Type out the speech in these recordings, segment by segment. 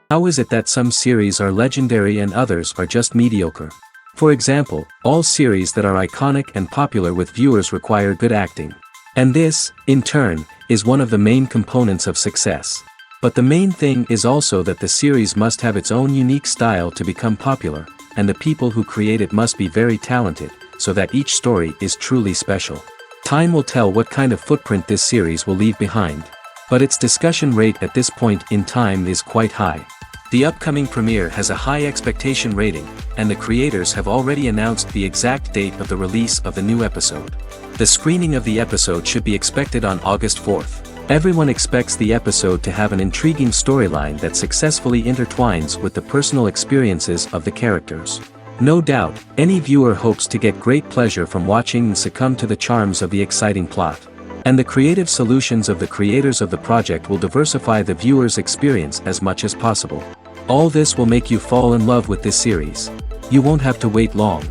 How is it that some series are legendary and others are just mediocre? For example, all series that are iconic and popular with viewers require good acting. And this, in turn, is one of the main components of success. But the main thing is also that the series must have its own unique style to become popular, and the people who create it must be very talented, so that each story is truly special. Time will tell what kind of footprint this series will leave behind. But its discussion rate at this point in time is quite high. The upcoming premiere has a high expectation rating, and the creators have already announced the exact date of the release of the new episode. The screening of the episode should be expected on August 4th. Everyone expects the episode to have an intriguing storyline that successfully intertwines with the personal experiences of the characters. No doubt, any viewer hopes to get great pleasure from watching and succumb to the charms of the exciting plot. And the creative solutions of the creators of the project will diversify the viewer's experience as much as possible. All this will make you fall in love with this series. You won't have to wait long.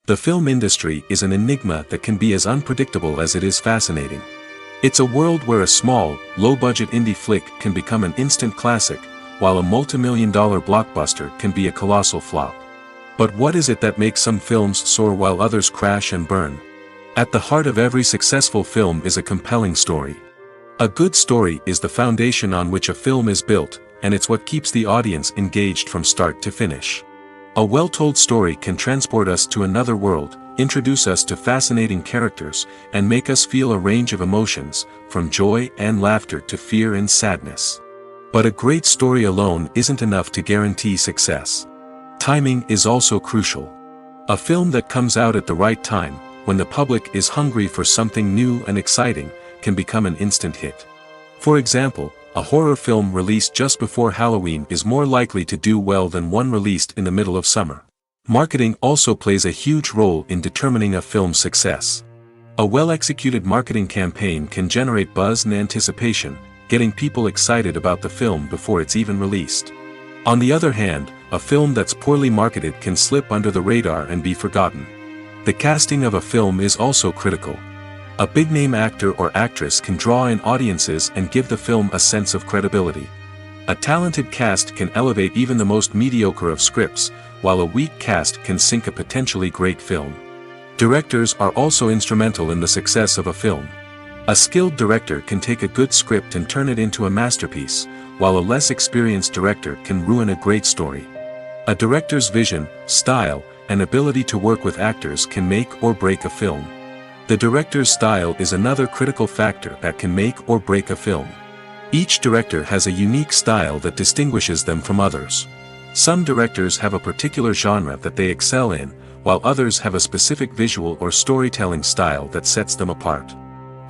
The film industry is an enigma that can be as unpredictable as it is fascinating. It's a world where a small, low-budget indie flick can become an instant classic, while a multi-million-dollar blockbuster can be a colossal flop. But what is it that makes some films soar while others crash and burn? At the heart of every successful film is a compelling story. A good story is the foundation on which a film is built, and it's what keeps the audience engaged from start to finish. A well-told story can transport us to another world, introduce us to fascinating characters, and make us feel a range of emotions, from joy and laughter to fear and sadness. But a great story alone isn't enough to guarantee success. Timing is also crucial. A film that comes out at the right time, when the public is hungry for something new and exciting, can become an instant hit. For example, a horror film released just before Halloween is more likely to do well than one released in the middle of summer. Marketing also plays a huge role in determining a film's success. A well-executed marketing campaign can generate buzz and anticipation, getting people excited about the film before it's even released. On the other hand, a film that's poorly marketed can slip under the radar and be forgotten. The casting of a film is also critical. A big-name actor or actress can draw in audiences and give the film a sense of credibility. A talented cast can elevate even the most mediocre of scripts, while a weak cast can sink a potentially great film. Directors are also instrumental in the success of a film. A skilled director can take a good script and turn it into a masterpiece, while a less experienced director can ruin a great story. A director's vision, style, and ability to work with actors can make or break a film. The director's style is another critical factor that can make or break a film. Each director has a unique style that distinguishes them from others. Some directors have a particular genre that they excel in, while others have a specific visual or storytelling style that sets them apart.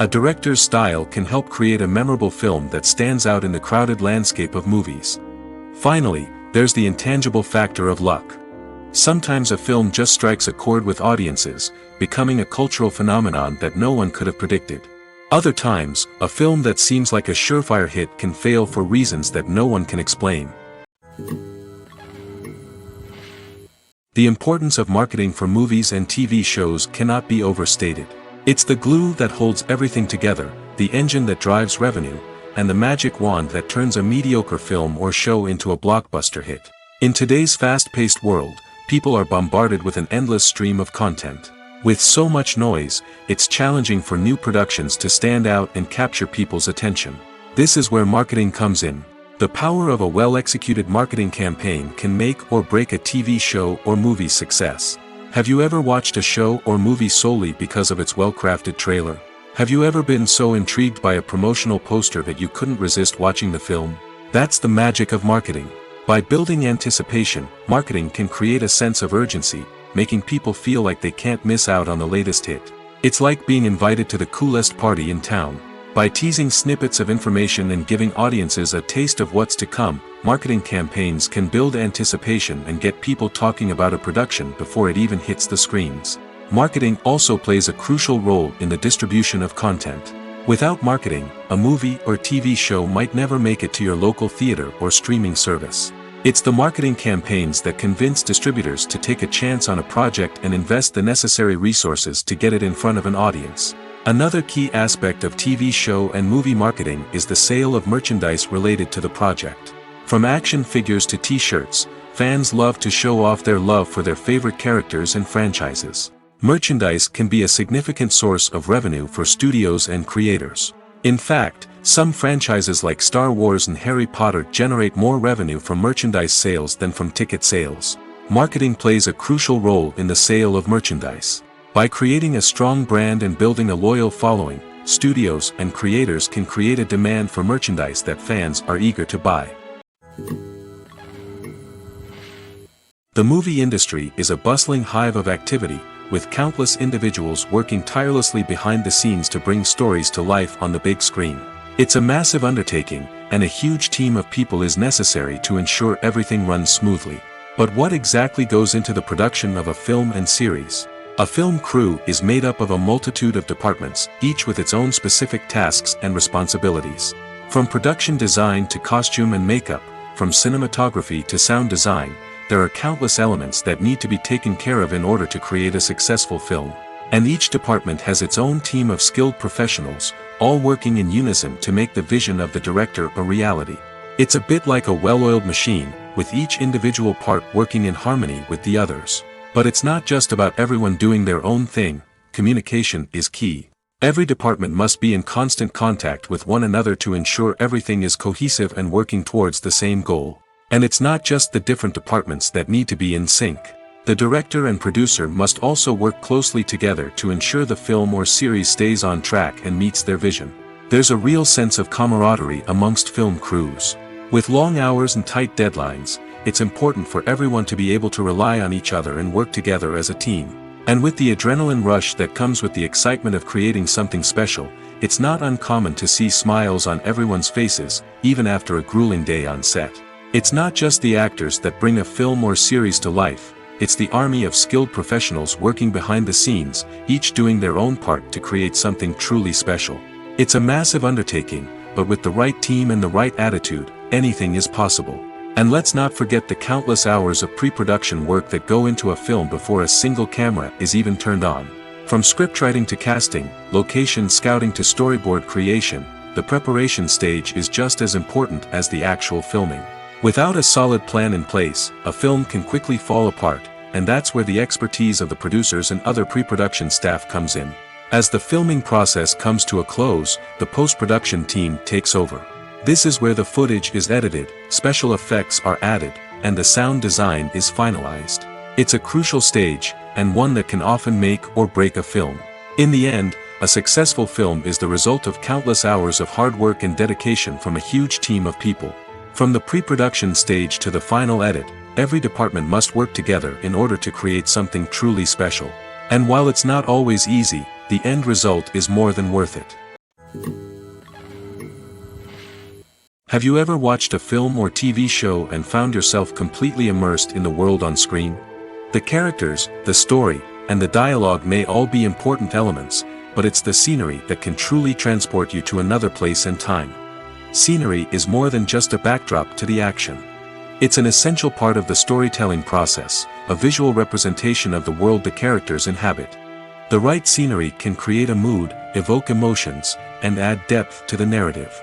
A director's style can help create a memorable film that stands out in the crowded landscape of movies. Finally, there's the intangible factor of luck. Sometimes a film just strikes a chord with audiences, becoming a cultural phenomenon that no one could have predicted. Other times, a film that seems like a surefire hit can fail for reasons that no one can explain. The importance of marketing for movies and TV shows cannot be overstated. It's the glue that holds everything together, the engine that drives revenue, and the magic wand that turns a mediocre film or show into a blockbuster hit. In today's fast-paced world, people are bombarded with an endless stream of content. With so much noise, it's challenging for new productions to stand out and capture people's attention. This is where marketing comes in. The power of a well-executed marketing campaign can make or break a TV show or movie's success. Have you ever watched a show or movie solely because of its well-crafted trailer? Have you ever been so intrigued by a promotional poster that you couldn't resist watching the film? That's the magic of marketing. By building anticipation, marketing can create a sense of urgency, making people feel like they can't miss out on the latest hit. It's like being invited to the coolest party in town. By teasing snippets of information and giving audiences a taste of what's to come, marketing campaigns can build anticipation and get people talking about a production before it even hits the screens. Marketing also plays a crucial role in the distribution of content. Without marketing, a movie or TV show might never make it to your local theater or streaming service. It's the marketing campaigns that convince distributors to take a chance on a project and invest the necessary resources to get it in front of an audience. Another key aspect of TV show and movie marketing is the sale of merchandise related to the project. From action figures to t-shirts, fans love to show off their love for their favorite characters and franchises. Merchandise can be a significant source of revenue for studios and creators. In fact, some franchises like Star Wars and Harry Potter generate more revenue from merchandise sales than from ticket sales. Marketing plays a crucial role in the sale of merchandise. By creating a strong brand and building a loyal following, studios and creators can create a demand for merchandise that fans are eager to buy. The movie industry is a bustling hive of activity, with countless individuals working tirelessly behind the scenes to bring stories to life on the big screen. It's a massive undertaking, and a huge team of people is necessary to ensure everything runs smoothly. But what exactly goes into the production of a film and series? A film crew is made up of a multitude of departments, each with its own specific tasks and responsibilities. From production design to costume and makeup, from cinematography to sound design, there are countless elements that need to be taken care of in order to create a successful film. And each department has its own team of skilled professionals, all working in unison to make the vision of the director a reality. It's a bit like a well-oiled machine, with each individual part working in harmony with the others. But it's not just about everyone doing their own thing. Communication is key. Every department must be in constant contact with one another to ensure everything is cohesive and working towards the same goal. And it's not just the different departments that need to be in sync. The director and producer must also work closely together to ensure the film or series stays on track and meets their vision. There's a real sense of camaraderie amongst film crews. With long hours and tight deadlines, it's important for everyone to be able to rely on each other and work together as a team. And with the adrenaline rush that comes with the excitement of creating something special, it's not uncommon to see smiles on everyone's faces, even after a grueling day on set. It's not just the actors that bring a film or series to life, it's the army of skilled professionals working behind the scenes, each doing their own part to create something truly special. It's a massive undertaking, but with the right team and the right attitude, anything is possible. And let's not forget the countless hours of pre-production work that go into a film before a single camera is even turned on. From scriptwriting to casting, location scouting to storyboard creation, the preparation stage is just as important as the actual filming. Without a solid plan in place, a film can quickly fall apart, and that's where the expertise of the producers and other pre-production staff comes in. As the filming process comes to a close, the post-production team takes over. This is where the footage is edited, special effects are added, and the sound design is finalized. It's a crucial stage, and one that can often make or break a film. In the end, a successful film is the result of countless hours of hard work and dedication from a huge team of people. From the pre-production stage to the final edit, every department must work together in order to create something truly special. And while it's not always easy, the end result is more than worth it. Have you ever watched a film or TV show and found yourself completely immersed in the world on screen? The characters, the story, and the dialogue may all be important elements, but it's the scenery that can truly transport you to another place and time. Scenery is more than just a backdrop to the action. It's an essential part of the storytelling process, a visual representation of the world the characters inhabit. The right scenery can create a mood, evoke emotions, and add depth to the narrative.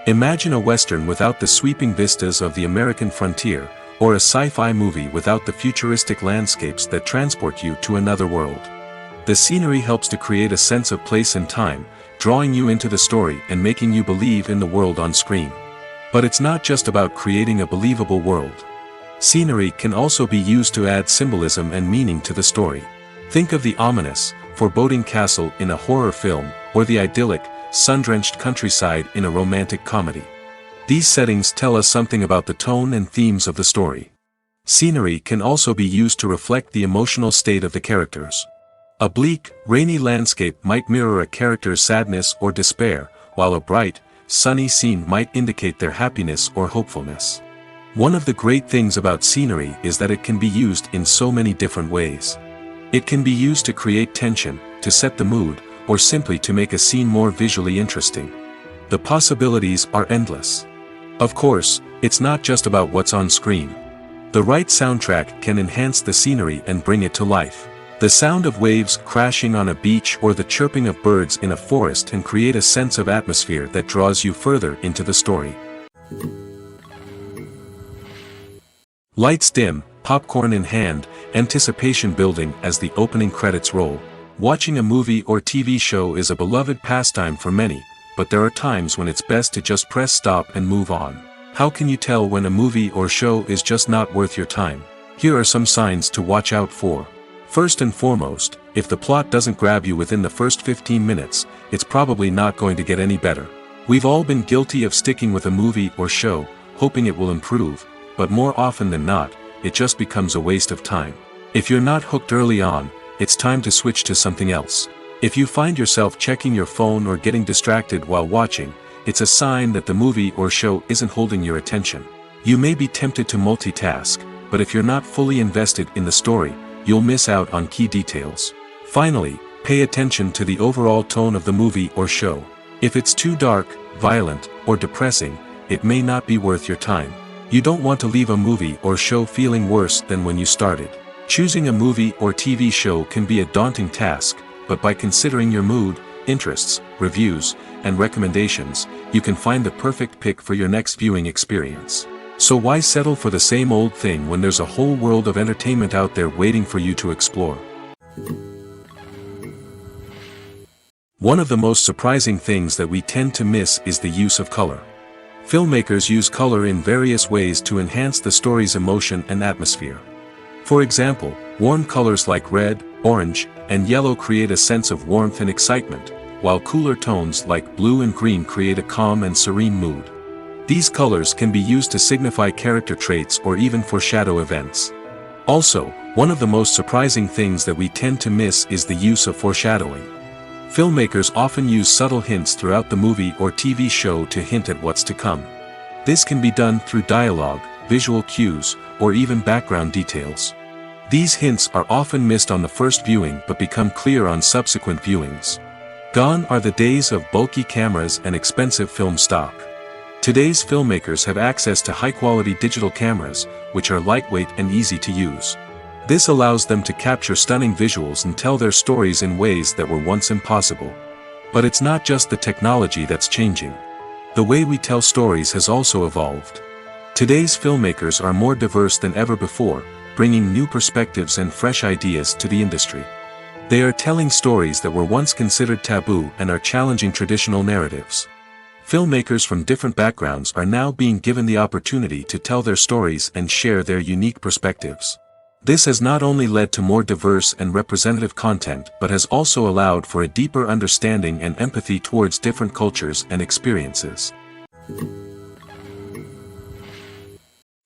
Imagine a Western without the sweeping vistas of the American frontier, or a sci-fi movie without the futuristic landscapes that transport you to another world. The scenery helps to create a sense of place and time, drawing you into the story and making you believe in the world on screen. But it's not just about creating a believable world. Scenery can also be used to add symbolism and meaning to the story. Think of the ominous, foreboding castle in a horror film, or the idyllic, sun-drenched countryside in a romantic comedy. These settings tell us something about the tone and themes of the story. Scenery can also be used to reflect the emotional state of the characters. A bleak, rainy landscape might mirror a character's sadness or despair, while a bright, sunny scene might indicate their happiness or hopefulness. One of the great things about scenery is that it can be used in so many different ways. It can be used to create tension, to set the mood, or simply to make a scene more visually interesting. The possibilities are endless. Of course, it's not just about what's on screen. The right soundtrack can enhance the scenery and bring it to life. The sound of waves crashing on a beach or the chirping of birds in a forest can create a sense of atmosphere that draws you further into the story. Lights dim, popcorn in hand, anticipation building as the opening credits roll. Watching a movie or TV show is a beloved pastime for many, but there are times when it's best to just press stop and move on. How can you tell when a movie or show is just not worth your time? Here are some signs to watch out for. First and foremost, if the plot doesn't grab you within the first 15 minutes, it's probably not going to get any better. We've all been guilty of sticking with a movie or show, hoping it will improve, but more often than not, it just becomes a waste of time. If you're not hooked early on, it's time to switch to something else. If you find yourself checking your phone or getting distracted while watching, it's a sign that the movie or show isn't holding your attention. You may be tempted to multitask, but if you're not fully invested in the story, you'll miss out on key details. Finally, pay attention to the overall tone of the movie or show. If it's too dark, violent, or depressing, it may not be worth your time. You don't want to leave a movie or show feeling worse than when you started. Choosing a movie or TV show can be a daunting task, but by considering your mood, interests, reviews, and recommendations, you can find the perfect pick for your next viewing experience. So why settle for the same old thing when there's a whole world of entertainment out there waiting for you to explore? One of the most surprising things that we tend to miss is the use of color. Filmmakers use color in various ways to enhance the story's emotion and atmosphere. For example, warm colors like red, orange, and yellow create a sense of warmth and excitement, while cooler tones like blue and green create a calm and serene mood. These colors can be used to signify character traits or even foreshadow events. Also, one of the most surprising things that we tend to miss is the use of foreshadowing. Filmmakers often use subtle hints throughout the movie or TV show to hint at what's to come. This can be done through dialogue, visual cues, or even background details. These hints are often missed on the first viewing but become clear on subsequent viewings. Gone are the days of bulky cameras and expensive film stock. Today's filmmakers have access to high-quality digital cameras, which are lightweight and easy to use. This allows them to capture stunning visuals and tell their stories in ways that were once impossible. But it's not just the technology that's changing. The way we tell stories has also evolved. Today's filmmakers are more diverse than ever before, bringing new perspectives and fresh ideas to the industry. They are telling stories that were once considered taboo and are challenging traditional narratives. Filmmakers from different backgrounds are now being given the opportunity to tell their stories and share their unique perspectives. This has not only led to more diverse and representative content but has also allowed for a deeper understanding and empathy towards different cultures and experiences.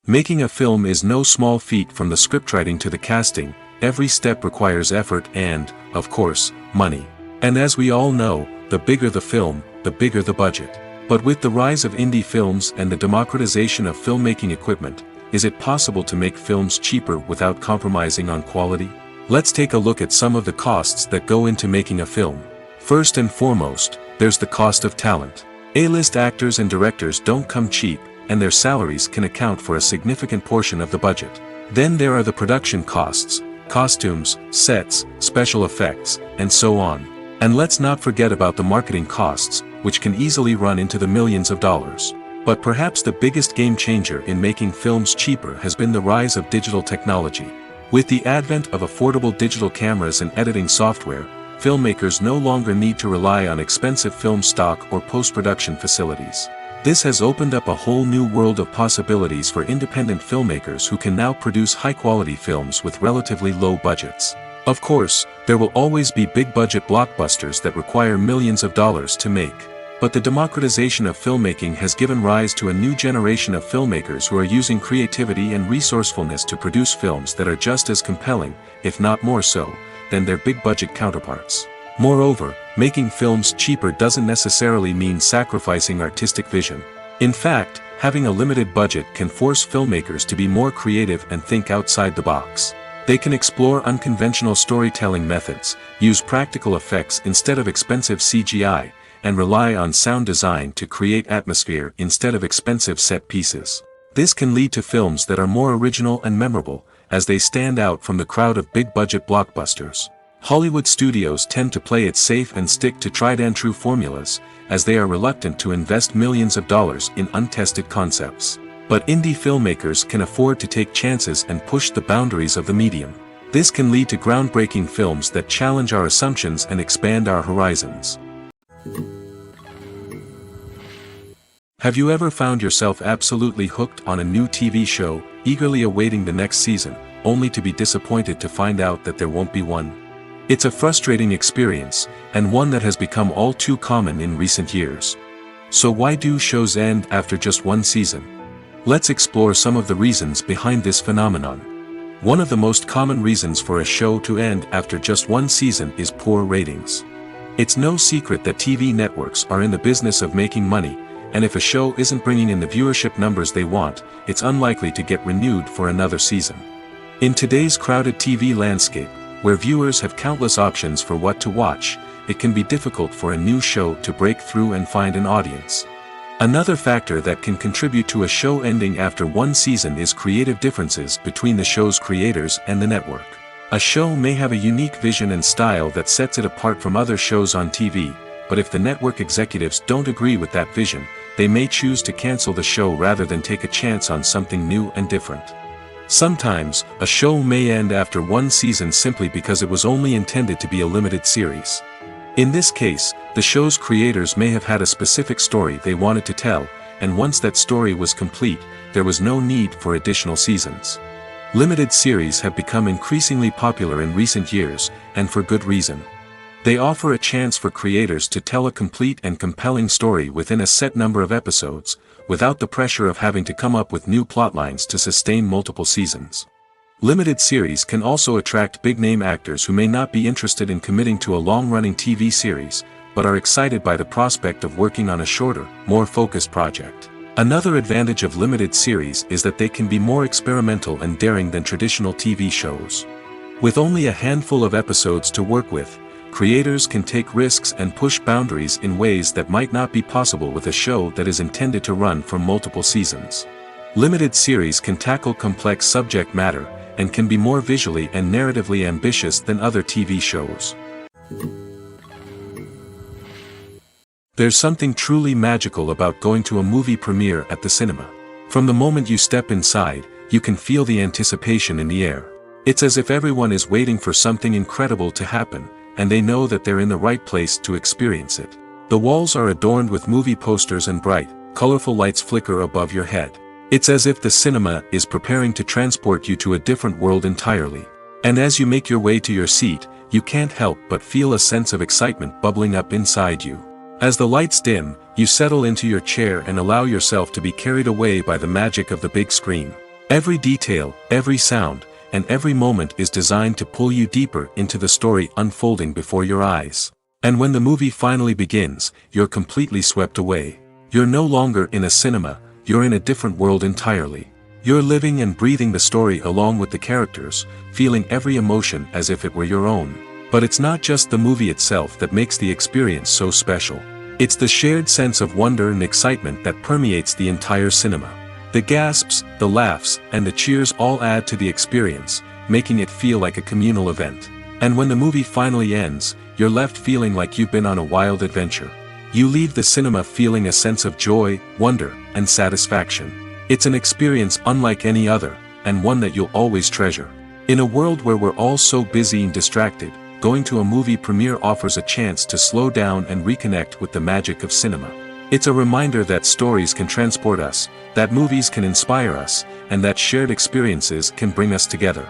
Making a film is no small feat. From the scriptwriting to the casting, every step requires effort and, of course, money. And as we all know, the bigger the film, the bigger the budget. But with the rise of indie films and the democratization of filmmaking equipment, is it possible to make films cheaper without compromising on quality? Let's take a look at some of the costs that go into making a film. First and foremost, there's the cost of talent. A-list actors and directors don't come cheap, and their salaries can account for a significant portion of the budget. Then there are the production costs, costumes, sets, special effects, and so on. And let's not forget about the marketing costs, which can easily run into the millions of dollars. But perhaps the biggest game changer in making films cheaper has been the rise of digital technology. With the advent of affordable digital cameras and editing software, filmmakers no longer need to rely on expensive film stock or post-production facilities. This has opened up a whole new world of possibilities for independent filmmakers who can now produce high-quality films with relatively low budgets. Of course, there will always be big-budget blockbusters that require millions of dollars to make. But the democratization of filmmaking has given rise to a new generation of filmmakers who are using creativity and resourcefulness to produce films that are just as compelling, if not more so, than their big-budget counterparts. Moreover, making films cheaper doesn't necessarily mean sacrificing artistic vision. In fact, having a limited budget can force filmmakers to be more creative and think outside the box. They can explore unconventional storytelling methods, use practical effects instead of expensive CGI, and rely on sound design to create atmosphere instead of expensive set pieces. This can lead to films that are more original and memorable, as they stand out from the crowd of big-budget blockbusters. Hollywood studios tend to play it safe and stick to tried-and-true formulas, as they are reluctant to invest millions of dollars in untested concepts. But indie filmmakers can afford to take chances and push the boundaries of the medium. This can lead to groundbreaking films that challenge our assumptions and expand our horizons. Have you ever found yourself absolutely hooked on a new TV show, eagerly awaiting the next season, only to be disappointed to find out that there won't be one? It's a frustrating experience, and one that has become all too common in recent years. So why do shows end after just one season? Let's explore some of the reasons behind this phenomenon. One of the most common reasons for a show to end after just one season is poor ratings. It's no secret that TV networks are in the business of making money, and if a show isn't bringing in the viewership numbers they want, it's unlikely to get renewed for another season. In today's crowded TV landscape, where viewers have countless options for what to watch, it can be difficult for a new show to break through and find an audience. Another factor that can contribute to a show ending after one season is creative differences between the show's creators and the network. A show may have a unique vision and style that sets it apart from other shows on TV, but if the network executives don't agree with that vision, they may choose to cancel the show rather than take a chance on something new and different. Sometimes, a show may end after one season simply because it was only intended to be a limited series. In this case, the show's creators may have had a specific story they wanted to tell, and once that story was complete, there was no need for additional seasons. Limited series have become increasingly popular in recent years, and for good reason. They offer a chance for creators to tell a complete and compelling story within a set number of episodes, without the pressure of having to come up with new plotlines to sustain multiple seasons. Limited series can also attract big-name actors who may not be interested in committing to a long-running TV series, but are excited by the prospect of working on a shorter, more focused project. Another advantage of limited series is that they can be more experimental and daring than traditional TV shows. With only a handful of episodes to work with, creators can take risks and push boundaries in ways that might not be possible with a show that is intended to run for multiple seasons. Limited series can tackle complex subject matter, and can be more visually and narratively ambitious than other TV shows. There's something truly magical about going to a movie premiere at the cinema. From the moment you step inside, you can feel the anticipation in the air. It's as if everyone is waiting for something incredible to happen, and they know that they're in the right place to experience it. The walls are adorned with movie posters and bright, colorful lights flicker above your head. It's as if the cinema is preparing to transport you to a different world entirely. And as you make your way to your seat, you can't help but feel a sense of excitement bubbling up inside you. As the lights dim, you settle into your chair and allow yourself to be carried away by the magic of the big screen. Every detail, every sound, and every moment is designed to pull you deeper into the story unfolding before your eyes. And when the movie finally begins, you're completely swept away. You're no longer in a cinema, you're in a different world entirely. You're living and breathing the story along with the characters, feeling every emotion as if it were your own. But it's not just the movie itself that makes the experience so special. It's the shared sense of wonder and excitement that permeates the entire cinema. The gasps, the laughs, and the cheers all add to the experience, making it feel like a communal event. And when the movie finally ends, you're left feeling like you've been on a wild adventure. You leave the cinema feeling a sense of joy, wonder, and satisfaction. It's an experience unlike any other, and one that you'll always treasure. In a world where we're all so busy and distracted, going to a movie premiere offers a chance to slow down and reconnect with the magic of cinema. It's a reminder that stories can transport us, that movies can inspire us, and that shared experiences can bring us together.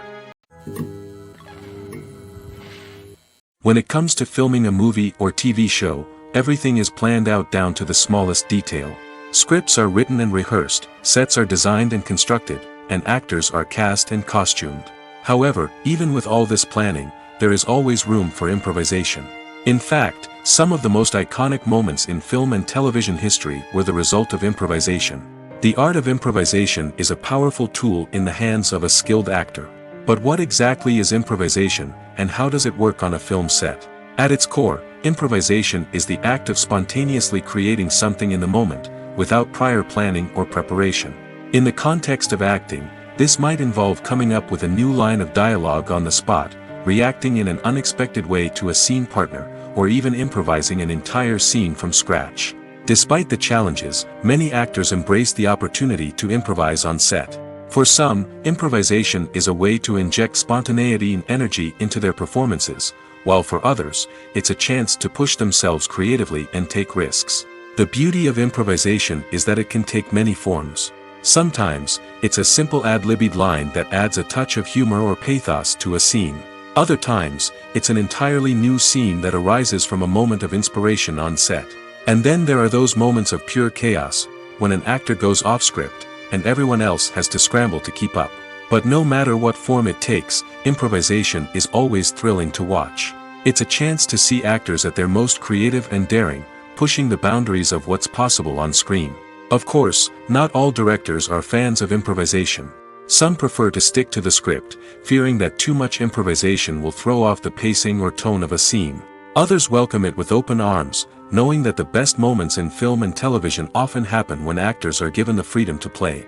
When it comes to filming a movie or TV show, everything is planned out down to the smallest detail. Scripts are written and rehearsed, sets are designed and constructed, and actors are cast and costumed. However, even with all this planning, there is always room for improvisation. In fact, some of the most iconic moments in film and television history were the result of improvisation. The art of improvisation is a powerful tool in the hands of a skilled actor. But what exactly is improvisation, and how does it work on a film set? At its core, improvisation is the act of spontaneously creating something in the moment, without prior planning or preparation. In the context of acting, This might involve coming up with a new line of dialogue on the spot, reacting in an unexpected way to a scene partner, or even improvising an entire scene from scratch. Despite the challenges, many actors embrace the opportunity to improvise on set. For some, improvisation is a way to inject spontaneity and energy into their performances, while for others, it's a chance to push themselves creatively and take risks. The beauty of improvisation is that it can take many forms. Sometimes, it's a simple ad-libbed line that adds a touch of humor or pathos to a scene. Other times, it's an entirely new scene that arises from a moment of inspiration on set. And then there are those moments of pure chaos, when an actor goes off script, and everyone else has to scramble to keep up. But no matter what form it takes, improvisation is always thrilling to watch. It's a chance to see actors at their most creative and daring, pushing the boundaries of what's possible on screen. Of course, not all directors are fans of improvisation. Some prefer to stick to the script, fearing that too much improvisation will throw off the pacing or tone of a scene. Others welcome it with open arms, knowing that the best moments in film and television often happen when actors are given the freedom to play.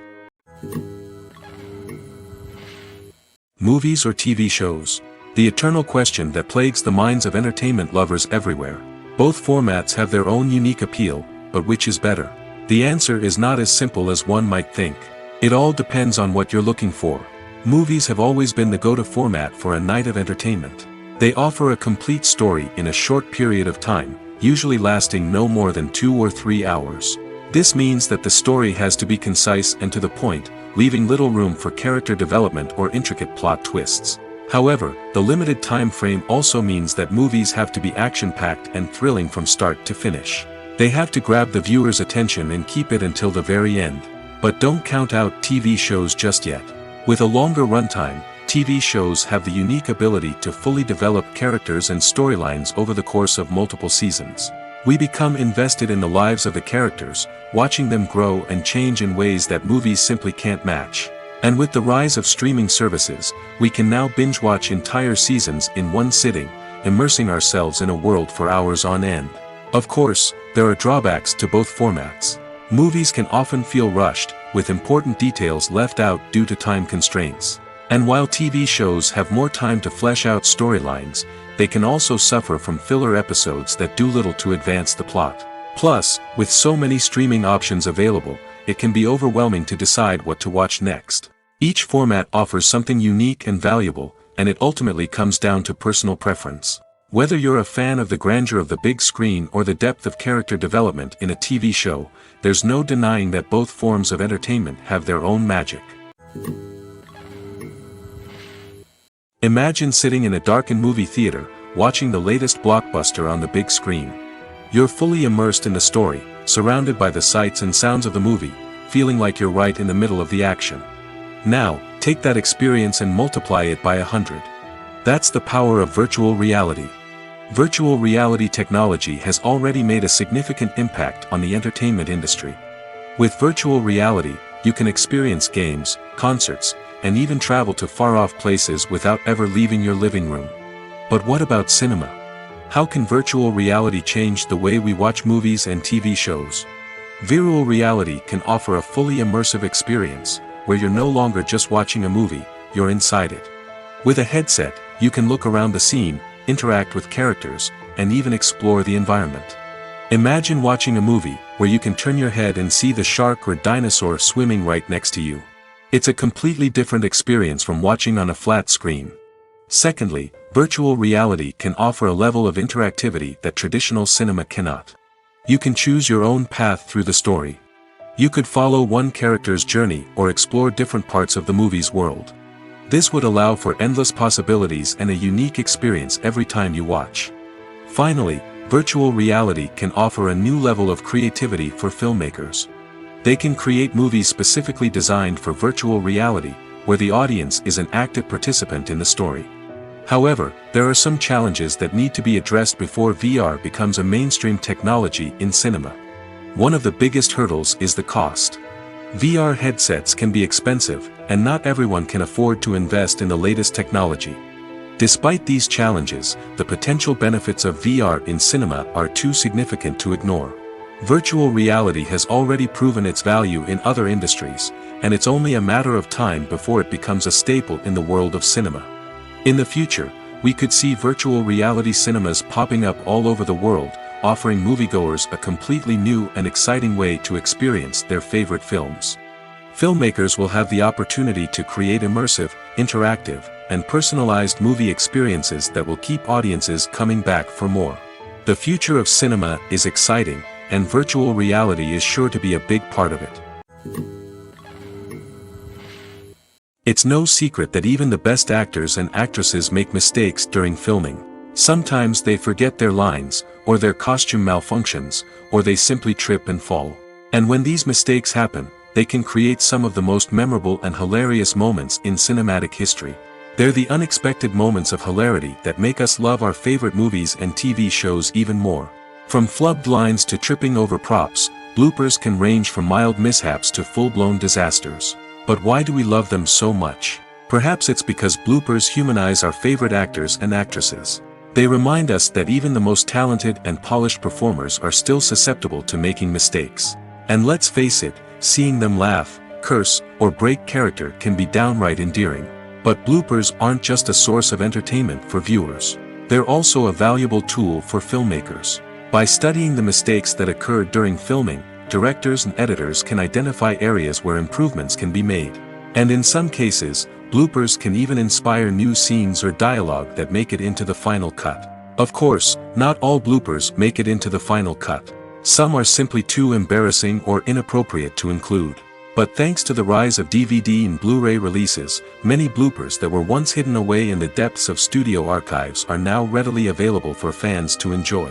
Movies or TV shows? The eternal question that plagues the minds of entertainment lovers everywhere. Both formats have their own unique appeal, but which is better? The answer is not as simple as one might think. It all depends on what you're looking for. Movies have always been the go-to format for a night of entertainment. They offer a complete story in a short period of time, usually lasting no more than 2 or 3 hours. This means that the story has to be concise and to the point, leaving little room for character development or intricate plot twists. However, the limited time frame also means that movies have to be action-packed and thrilling from start to finish. They have to grab the viewer's attention and keep it until the very end. But don't count out TV shows just yet. With a longer runtime, TV shows have the unique ability to fully develop characters and storylines over the course of multiple seasons. We become invested in the lives of the characters, watching them grow and change in ways that movies simply can't match. And with the rise of streaming services, we can now binge-watch entire seasons in one sitting, immersing ourselves in a world for hours on end. Of course, there are drawbacks to both formats. Movies can often feel rushed, with important details left out due to time constraints. And while TV shows have more time to flesh out storylines, they can also suffer from filler episodes that do little to advance the plot. Plus, with so many streaming options available, it can be overwhelming to decide what to watch next. Each format offers something unique and valuable, and it ultimately comes down to personal preference. Whether you're a fan of the grandeur of the big screen or the depth of character development in a TV show, there's no denying that both forms of entertainment have their own magic. Imagine sitting in a darkened movie theater, watching the latest blockbuster on the big screen. You're fully immersed in the story, surrounded by the sights and sounds of the movie, feeling like you're right in the middle of the action. Now, take that experience and multiply it by 100. That's the power of virtual reality. Virtual reality technology has already made a significant impact on the entertainment industry. With virtual reality, you can experience games, concerts, and even travel to far-off places without ever leaving your living room. But what about cinema? How can virtual reality change the way we watch movies and TV shows? Virtual reality can offer a fully immersive experience, where you're no longer just watching a movie, you're inside it. With a headset, you can look around the scene, interact with characters, and even explore the environment. Imagine watching a movie where you can turn your head and see the shark or dinosaur swimming right next to you. It's a completely different experience from watching on a flat screen. Secondly, virtual reality can offer a level of interactivity that traditional cinema cannot. You can choose your own path through the story. You could follow one character's journey or explore different parts of the movie's world. This would allow for endless possibilities and a unique experience every time you watch. Finally, virtual reality can offer a new level of creativity for filmmakers. They can create movies specifically designed for virtual reality, where the audience is an active participant in the story. However, there are some challenges that need to be addressed before VR becomes a mainstream technology in cinema. One of the biggest hurdles is the cost. VR headsets can be expensive, and not everyone can afford to invest in the latest technology. Despite these challenges, the potential benefits of VR in cinema are too significant to ignore. Virtual reality has already proven its value in other industries, and it's only a matter of time before it becomes a staple in the world of cinema. In the future, we could see virtual reality cinemas popping up all over the world, offering moviegoers a completely new and exciting way to experience their favorite films. Filmmakers will have the opportunity to create immersive, interactive, and personalized movie experiences that will keep audiences coming back for more. The future of cinema is exciting, and virtual reality is sure to be a big part of it. It's no secret that even the best actors and actresses make mistakes during filming. Sometimes they forget their lines, or their costume malfunctions, or they simply trip and fall. And when these mistakes happen, they can create some of the most memorable and hilarious moments in cinematic history. They're the unexpected moments of hilarity that make us love our favorite movies and TV shows even more. From flubbed lines to tripping over props, bloopers can range from mild mishaps to full-blown disasters. But why do we love them so much? Perhaps it's because bloopers humanize our favorite actors and actresses. They remind us that even the most talented and polished performers are still susceptible to making mistakes. And let's face it, seeing them laugh, curse, or break character can be downright endearing. But bloopers aren't just a source of entertainment for viewers. They're also a valuable tool for filmmakers. By studying the mistakes that occurred during filming, directors and editors can identify areas where improvements can be made. And in some cases, bloopers can even inspire new scenes or dialogue that make it into the final cut. Of course, not all bloopers make it into the final cut. Some are simply too embarrassing or inappropriate to include. But thanks to the rise of DVD and Blu-ray releases, many bloopers that were once hidden away in the depths of studio archives are now readily available for fans to enjoy.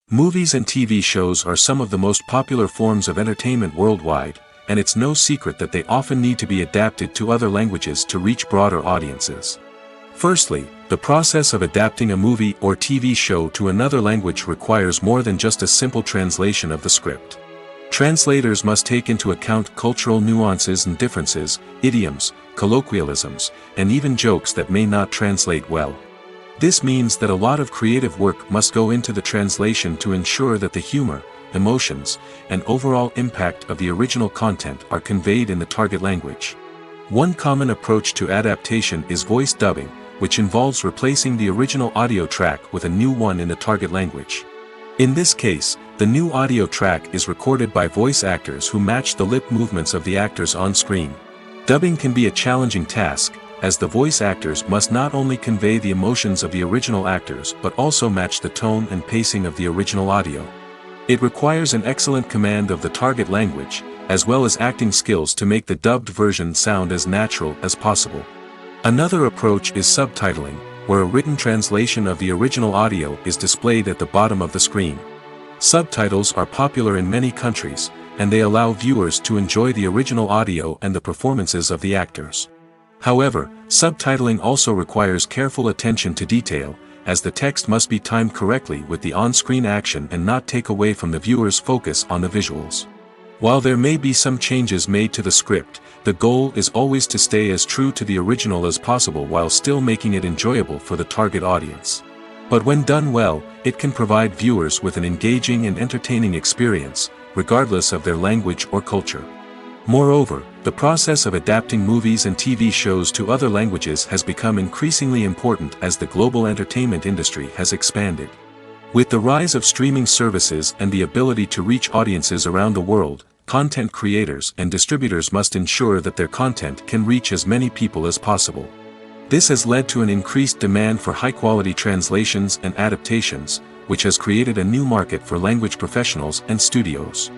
Movies and TV shows are some of the most popular forms of entertainment worldwide, and it's no secret that they often need to be adapted to other languages to reach broader audiences. Firstly, the process of adapting a movie or TV show to another language requires more than just a simple translation of the script. Translators must take into account cultural nuances and differences, idioms, colloquialisms, and even jokes that may not translate well. This means that a lot of creative work must go into the translation to ensure that the humor, emotions, and overall impact of the original content are conveyed in the target language. One common approach to adaptation is voice dubbing, which involves replacing the original audio track with a new one in the target language. In this case, the new audio track is recorded by voice actors who match the lip movements of the actors on screen. Dubbing can be a challenging task, as the voice actors must not only convey the emotions of the original actors but also match the tone and pacing of the original audio. It requires an excellent command of the target language, as well as acting skills to make the dubbed version sound as natural as possible. Another approach is subtitling, where a written translation of the original audio is displayed at the bottom of the screen. Subtitles are popular in many countries, and they allow viewers to enjoy the original audio and the performances of the actors. However, subtitling also requires careful attention to detail, as the text must be timed correctly with the on-screen action and not take away from the viewer's focus on the visuals. While there may be some changes made to the script, the goal is always to stay as true to the original as possible while still making it enjoyable for the target audience. But when done well, it can provide viewers with an engaging and entertaining experience, regardless of their language or culture. Moreover, the process of adapting movies and TV shows to other languages has become increasingly important as the global entertainment industry has expanded. With the rise of streaming services and the ability to reach audiences around the world, content creators and distributors must ensure that their content can reach as many people as possible. This has led to an increased demand for high-quality translations and adaptations, which has created a new market for language professionals and studios.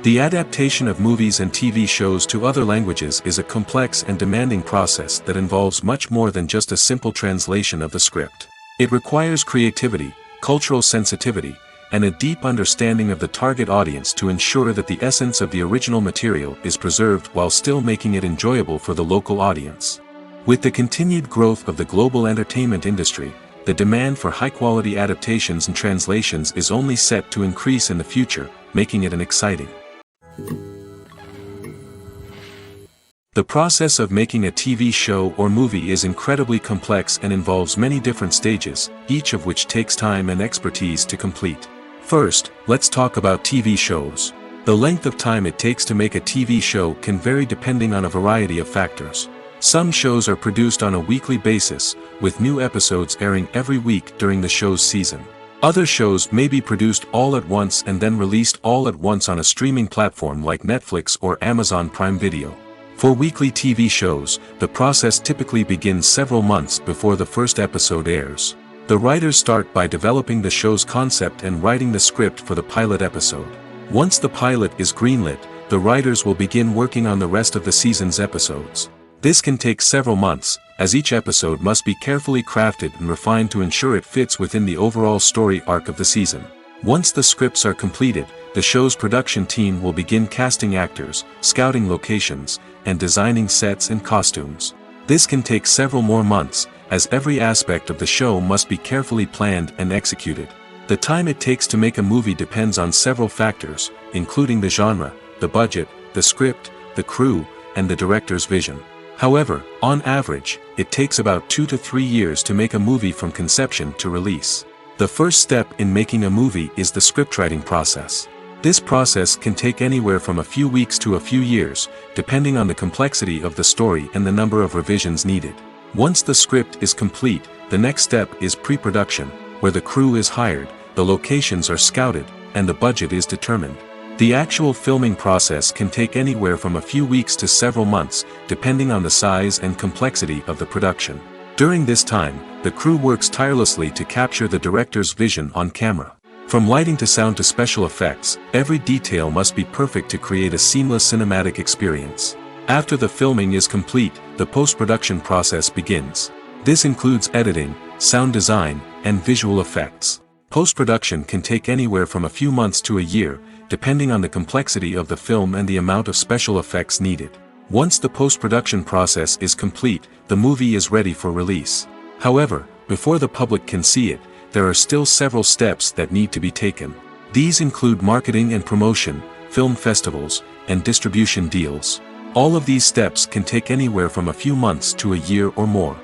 The adaptation of movies and TV shows to other languages is a complex and demanding process that involves much more than just a simple translation of the script. It requires creativity, cultural sensitivity, and a deep understanding of the target audience to ensure that the essence of the original material is preserved while still making it enjoyable for the local audience. With the continued growth of the global entertainment industry, the demand for high-quality adaptations and translations is only set to increase in the future, making it exciting. The process of making a TV show or movie is incredibly complex and involves many different stages, each of which takes time and expertise to complete. First, let's talk about TV shows. The length of time it takes to make a TV show can vary depending on a variety of factors. Some shows are produced on a weekly basis, with new episodes airing every week during the show's season. Other shows may be produced all at once and then released all at once on a streaming platform like Netflix or Amazon Prime Video. For weekly TV shows, the process typically begins several months before the first episode airs. The writers start by developing the show's concept and writing the script for the pilot episode. Once the pilot is greenlit, the writers will begin working on the rest of the season's episodes. This can take several months, as each episode must be carefully crafted and refined to ensure it fits within the overall story arc of the season. Once the scripts are completed, the show's production team will begin casting actors, scouting locations, and designing sets and costumes. This can take several more months, as every aspect of the show must be carefully planned and executed. The time it takes to make a movie depends on several factors, including the genre, the budget, the script, the crew, and the director's vision. However, on average, it takes about 2 to 3 years to make a movie from conception to release. The first step in making a movie is the scriptwriting process. This process can take anywhere from a few weeks to a few years, depending on the complexity of the story and the number of revisions needed. Once the script is complete, the next step is pre-production, where the crew is hired, the locations are scouted, and the budget is determined. The actual filming process can take anywhere from a few weeks to several months, depending on the size and complexity of the production. During this time, the crew works tirelessly to capture the director's vision on camera. From lighting to sound to special effects, every detail must be perfect to create a seamless cinematic experience. After the filming is complete, the post-production process begins. This includes editing, sound design, and visual effects. Post-production can take anywhere from a few months to a year, depending on the complexity of the film and the amount of special effects needed. Once the post-production process is complete, the movie is ready for release. However, before the public can see it, there are still several steps that need to be taken. These include marketing and promotion, film festivals, and distribution deals. All of these steps can take anywhere from a few months to a year or more.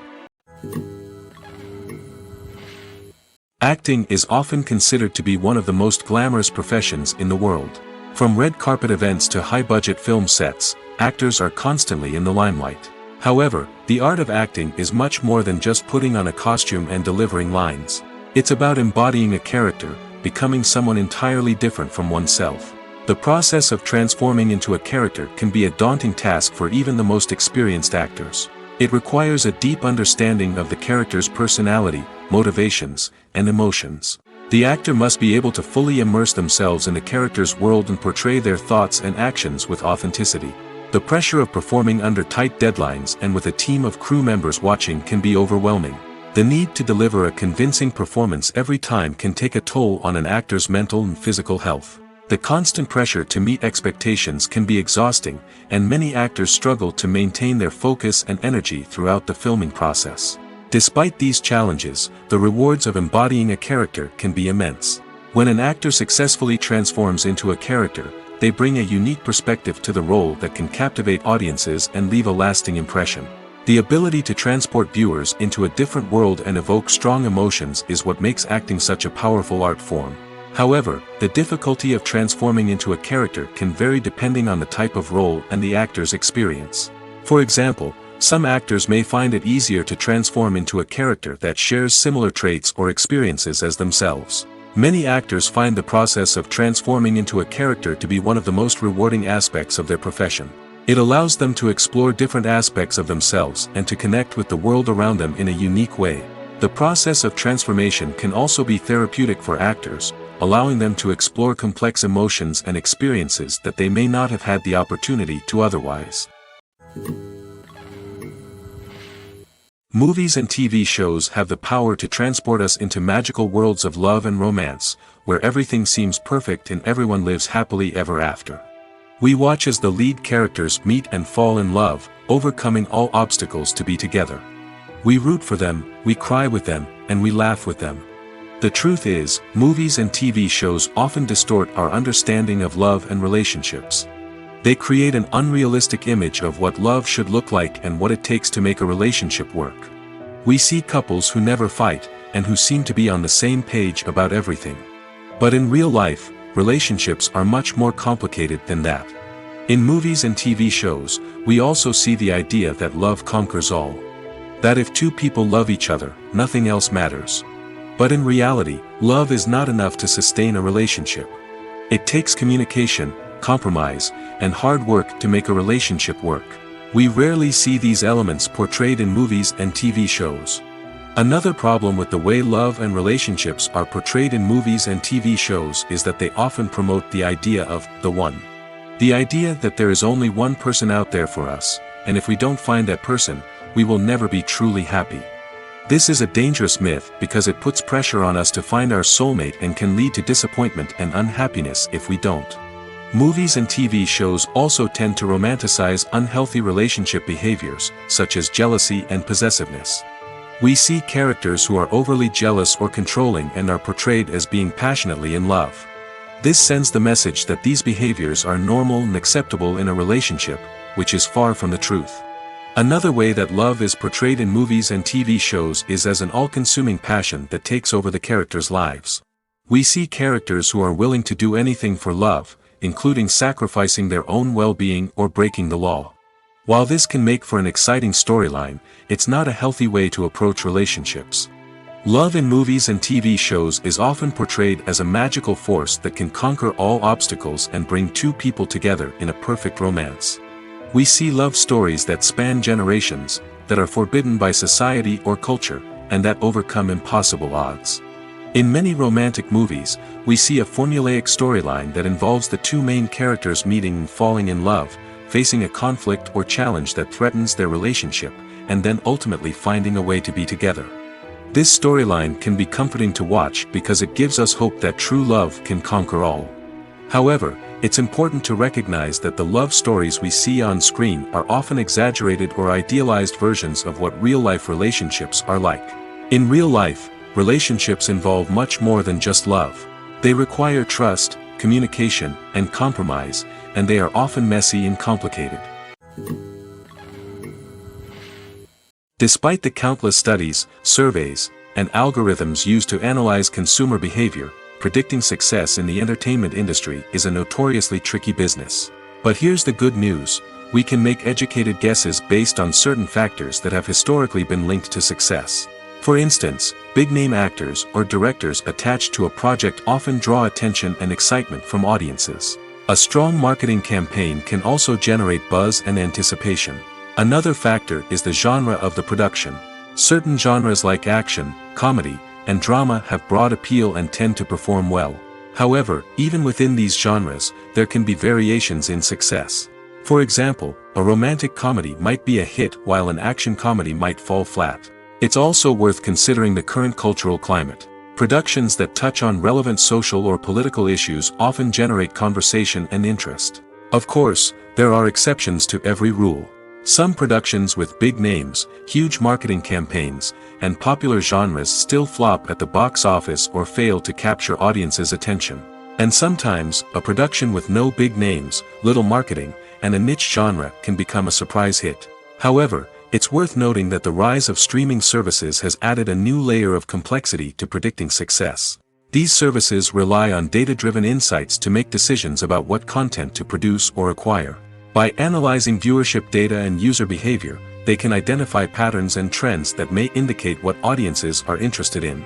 Acting is often considered to be one of the most glamorous professions in the world. From red carpet events to high-budget film sets, actors are constantly in the limelight. However, the art of acting is much more than just putting on a costume and delivering lines. It's about embodying a character, becoming someone entirely different from oneself. The process of transforming into a character can be a daunting task for even the most experienced actors. It requires a deep understanding of the character's personality, motivations, and emotions. The actor must be able to fully immerse themselves in the character's world and portray their thoughts and actions with authenticity. The pressure of performing under tight deadlines and with a team of crew members watching can be overwhelming. The need to deliver a convincing performance every time can take a toll on an actor's mental and physical health. The constant pressure to meet expectations can be exhausting, and many actors struggle to maintain their focus and energy throughout the filming process. Despite these challenges, the rewards of embodying a character can be immense. When an actor successfully transforms into a character, they bring a unique perspective to the role that can captivate audiences and leave a lasting impression. The ability to transport viewers into a different world and evoke strong emotions is what makes acting such a powerful art form. However, the difficulty of transforming into a character can vary depending on the type of role and the actor's experience. For example, some actors may find it easier to transform into a character that shares similar traits or experiences as themselves. Many actors find the process of transforming into a character to be one of the most rewarding aspects of their profession. It allows them to explore different aspects of themselves and to connect with the world around them in a unique way. The process of transformation can also be therapeutic for actors, allowing them to explore complex emotions and experiences that they may not have had the opportunity to otherwise. Movies and TV shows have the power to transport us into magical worlds of love and romance, where everything seems perfect and everyone lives happily ever after. We watch as the lead characters meet and fall in love, overcoming all obstacles to be together. We root for them, we cry with them, and we laugh with them. The truth is, movies and TV shows often distort our understanding of love and relationships. They create an unrealistic image of what love should look like and what it takes to make a relationship work. We see couples who never fight, and who seem to be on the same page about everything. But in real life, relationships are much more complicated than that. In movies and TV shows, we also see the idea that love conquers all. That if two people love each other, nothing else matters. But in reality, love is not enough to sustain a relationship. It takes communication, compromise, and hard work to make a relationship work. We rarely see these elements portrayed in movies and TV shows. Another problem with the way love and relationships are portrayed in movies and TV shows is that they often promote the idea of the one. The idea that there is only one person out there for us, and if we don't find that person, we will never be truly happy. This is a dangerous myth because it puts pressure on us to find our soulmate and can lead to disappointment and unhappiness if we don't. Movies and TV shows also tend to romanticize unhealthy relationship behaviors, such as jealousy and possessiveness. We see characters who are overly jealous or controlling and are portrayed as being passionately in love. This sends the message that these behaviors are normal and acceptable in a relationship, which is far from the truth. Another way that love is portrayed in movies and TV shows is as an all-consuming passion that takes over the characters' lives. We see characters who are willing to do anything for love, including sacrificing their own well-being or breaking the law. While this can make for an exciting storyline, it's not a healthy way to approach relationships. Love in movies and TV shows is often portrayed as a magical force that can conquer all obstacles and bring two people together in a perfect romance. We see love stories that span generations, that are forbidden by society or culture, and that overcome impossible odds. In many romantic movies, we see a formulaic storyline that involves the two main characters meeting and falling in love, facing a conflict or challenge that threatens their relationship, and then ultimately finding a way to be together. This storyline can be comforting to watch because it gives us hope that true love can conquer all. However, it's important to recognize that the love stories we see on screen are often exaggerated or idealized versions of what real-life relationships are like. In real life, relationships involve much more than just love. They require trust, communication, and compromise, and they are often messy and complicated. Despite the countless studies, surveys, and algorithms used to analyze consumer behavior, predicting success in the entertainment industry is a notoriously tricky business. But here's the good news: we can make educated guesses based on certain factors that have historically been linked to success. For instance, big-name actors or directors attached to a project often draw attention and excitement from audiences. A strong marketing campaign can also generate buzz and anticipation. Another factor is the genre of the production. Certain genres like action, comedy, and drama have broad appeal and tend to perform well. However, even within these genres, there can be variations in success. For example, a romantic comedy might be a hit while an action comedy might fall flat. It's also worth considering the current cultural climate. Productions that touch on relevant social or political issues often generate conversation and interest. Of course, there are exceptions to every rule. Some productions with big names, huge marketing campaigns, and popular genres still flop at the box office or fail to capture audiences' attention. And sometimes, a production with no big names, little marketing, and a niche genre can become a surprise hit. However, it's worth noting that the rise of streaming services has added a new layer of complexity to predicting success. These services rely on data-driven insights to make decisions about what content to produce or acquire. By analyzing viewership data and user behavior, they can identify patterns and trends that may indicate what audiences are interested in.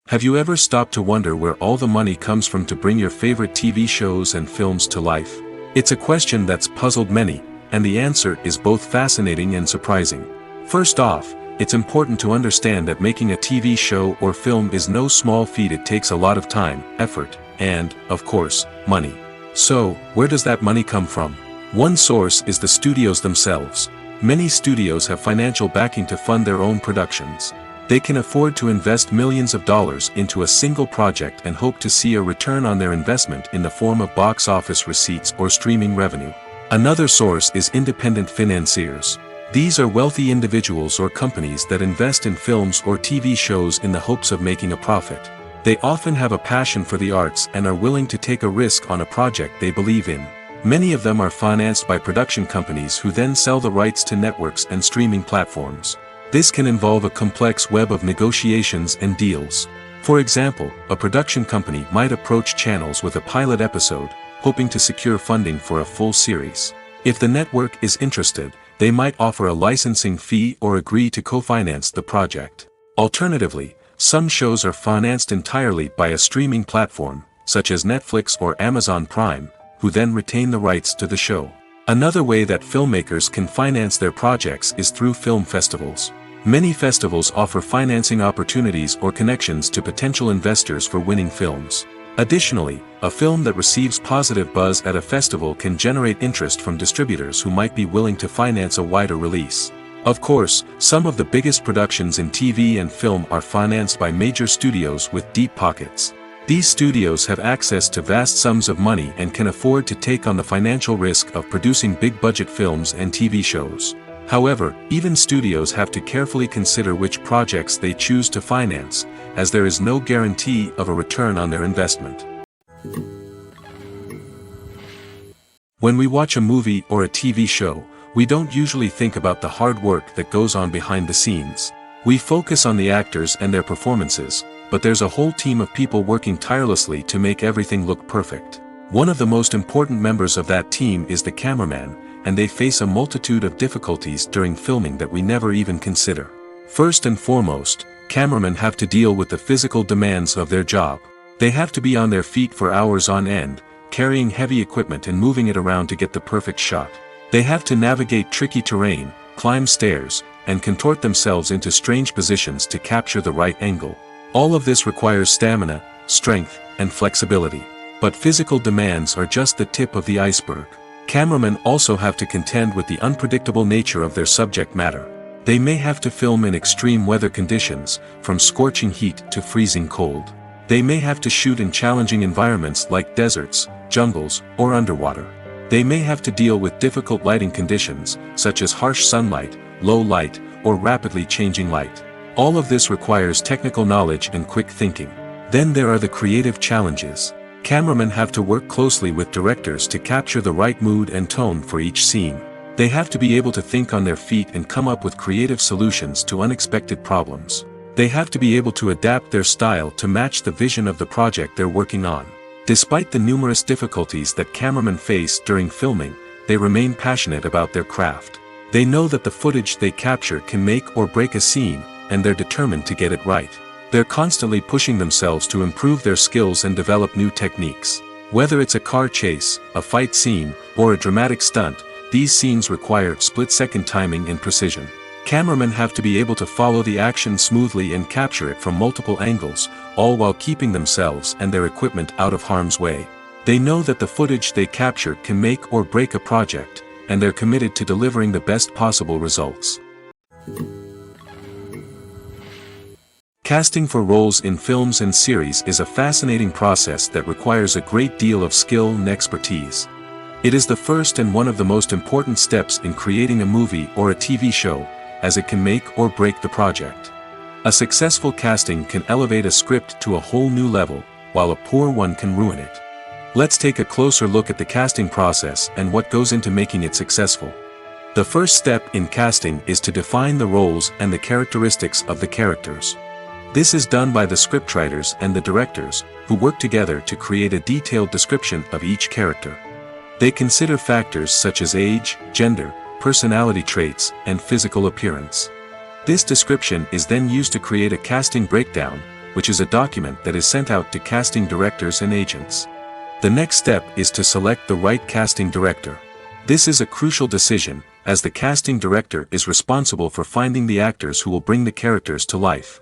Have you ever stopped to wonder where all the money comes from to bring your favorite TV shows and films to life? It's a question that's puzzled many, and the answer is both fascinating and surprising. First off, it's important to understand that making a TV show or film is no small feat. It takes a lot of time, effort, and, of course, money. So, where does that money come from? One source is the studios themselves. Many studios have financial backing to fund their own productions. They can afford to invest millions of dollars into a single project and hope to see a return on their investment in the form of box office receipts or streaming revenue. Another source is independent financiers. These are wealthy individuals or companies that invest in films or TV shows in the hopes of making a profit. They often have a passion for the arts and are willing to take a risk on a project they believe in. Many of them are financed by production companies who then sell the rights to networks and streaming platforms. This can involve a complex web of negotiations and deals. For example, a production company might approach channels with a pilot episode, hoping to secure funding for a full series. If the network is interested, they might offer a licensing fee or agree to co-finance the project. Alternatively, some shows are financed entirely by a streaming platform, such as Netflix or Amazon Prime, who then retain the rights to the show. Another way that filmmakers can finance their projects is through film festivals. Many festivals offer financing opportunities or connections to potential investors for winning films. Additionally, a film that receives positive buzz at a festival can generate interest from distributors who might be willing to finance a wider release. Of course, some of the biggest productions in TV and film are financed by major studios with deep pockets. These studios have access to vast sums of money and can afford to take on the financial risk of producing big-budget films and TV shows. However, even studios have to carefully consider which projects they choose to finance, as there is no guarantee of a return on their investment. When we watch a movie or a TV show, we don't usually think about the hard work that goes on behind the scenes. We focus on the actors and their performances, but there's a whole team of people working tirelessly to make everything look perfect. One of the most important members of that team is the cameraman, and they face a multitude of difficulties during filming that we never even consider. First and foremost, cameramen have to deal with the physical demands of their job. They have to be on their feet for hours on end, carrying heavy equipment and moving it around to get the perfect shot. They have to navigate tricky terrain, climb stairs, and contort themselves into strange positions to capture the right angle. All of this requires stamina, strength, and flexibility. But physical demands are just the tip of the iceberg. Cameramen also have to contend with the unpredictable nature of their subject matter. They may have to film in extreme weather conditions, from scorching heat to freezing cold. They may have to shoot in challenging environments like deserts, jungles, or underwater. They may have to deal with difficult lighting conditions, such as harsh sunlight, low light, or rapidly changing light. All of this requires technical knowledge and quick thinking. Then there are the creative challenges. Cameramen have to work closely with directors to capture the right mood and tone for each scene. They have to be able to think on their feet and come up with creative solutions to unexpected problems. They have to be able to adapt their style to match the vision of the project they're working on. Despite the numerous difficulties that cameramen face during filming, they remain passionate about their craft. They know that the footage they capture can make or break a scene, and they're determined to get it right. They're constantly pushing themselves to improve their skills and develop new techniques. Whether it's a car chase, a fight scene, or a dramatic stunt, these scenes require split-second timing and precision. Cameramen have to be able to follow the action smoothly and capture it from multiple angles, all while keeping themselves and their equipment out of harm's way. They know that the footage they capture can make or break a project, and they're committed to delivering the best possible results. Casting for roles in films and series is a fascinating process that requires a great deal of skill and expertise. It is the first and one of the most important steps in creating a movie or a TV show, as it can make or break the project. A successful casting can elevate a script to a whole new level, while a poor one can ruin it. Let's take a closer look at the casting process and what goes into making it successful. The first step in casting is to define the roles and the characteristics of the characters. This is done by the scriptwriters and the directors, who work together to create a detailed description of each character. They consider factors such as age, gender, personality traits, and physical appearance. This description is then used to create a casting breakdown, which is a document that is sent out to casting directors and agents. The next step is to select the right casting director. This is a crucial decision, as the casting director is responsible for finding the actors who will bring the characters to life.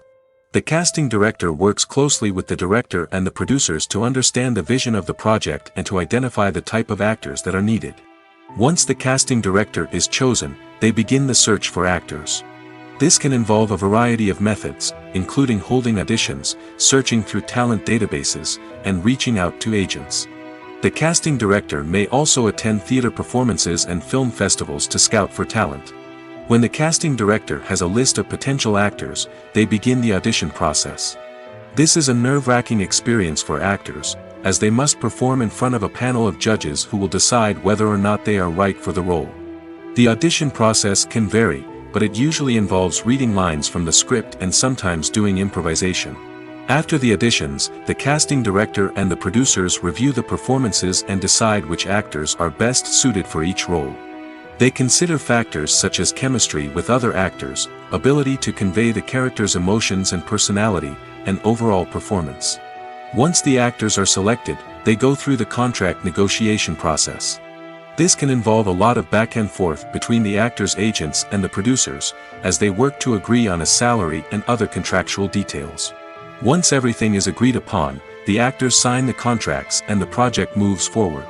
The casting director works closely with the director and the producers to understand the vision of the project and to identify the type of actors that are needed. Once the casting director is chosen, they begin the search for actors. This can involve a variety of methods, including holding auditions, searching through talent databases, and reaching out to agents. The casting director may also attend theater performances and film festivals to scout for talent. When the casting director has a list of potential actors, they begin the audition process. This is a nerve-wracking experience for actors, as they must perform in front of a panel of judges who will decide whether or not they are right for the role. The audition process can vary, but it usually involves reading lines from the script and sometimes doing improvisation. After the auditions, the casting director and the producers review the performances and decide which actors are best suited for each role. They consider factors such as chemistry with other actors, ability to convey the character's emotions and personality, and overall performance. Once the actors are selected, they go through the contract negotiation process. This can involve a lot of back and forth between the actors' agents and the producers, as they work to agree on a salary and other contractual details. Once everything is agreed upon, the actors sign the contracts and the project moves forward.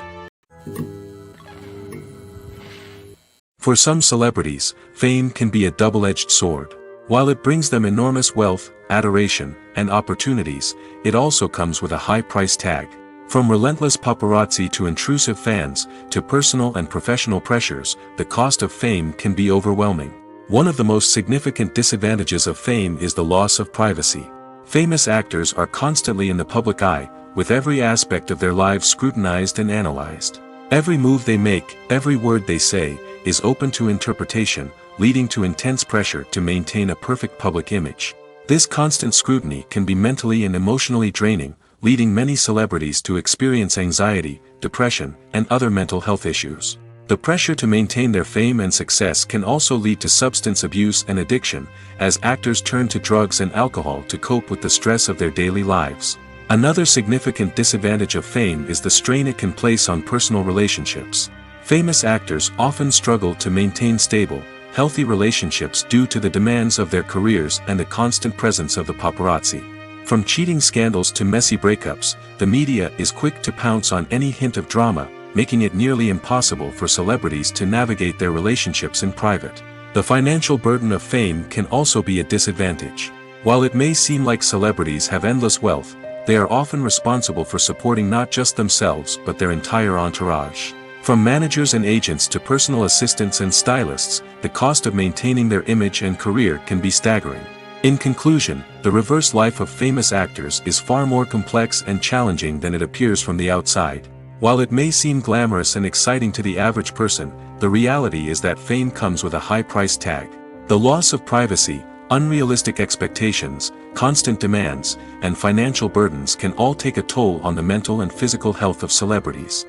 For some celebrities, fame can be a double-edged sword. While it brings them enormous wealth, adoration, and opportunities, it also comes with a high price tag. From relentless paparazzi to intrusive fans, to personal and professional pressures, the cost of fame can be overwhelming. One of the most significant disadvantages of fame is the loss of privacy. Famous actors are constantly in the public eye, with every aspect of their lives scrutinized and analyzed. Every move they make, every word they say, is open to interpretation, leading to intense pressure to maintain a perfect public image. This constant scrutiny can be mentally and emotionally draining, leading many celebrities to experience anxiety, depression, and other mental health issues. The pressure to maintain their fame and success can also lead to substance abuse and addiction, as actors turn to drugs and alcohol to cope with the stress of their daily lives. Another significant disadvantage of fame is the strain it can place on personal relationships. Famous actors often struggle to maintain stable, healthy relationships due to the demands of their careers and the constant presence of the paparazzi. From cheating scandals to messy breakups, the media is quick to pounce on any hint of drama, making it nearly impossible for celebrities to navigate their relationships in private. The financial burden of fame can also be a disadvantage. While it may seem like celebrities have endless wealth, they are often responsible for supporting not just themselves but their entire entourage. From managers and agents to personal assistants and stylists, the cost of maintaining their image and career can be staggering. In conclusion, the reverse life of famous actors is far more complex and challenging than it appears from the outside. While it may seem glamorous and exciting to the average person, the reality is that fame comes with a high price tag. The loss of privacy, unrealistic expectations, constant demands, and financial burdens can all take a toll on the mental and physical health of celebrities.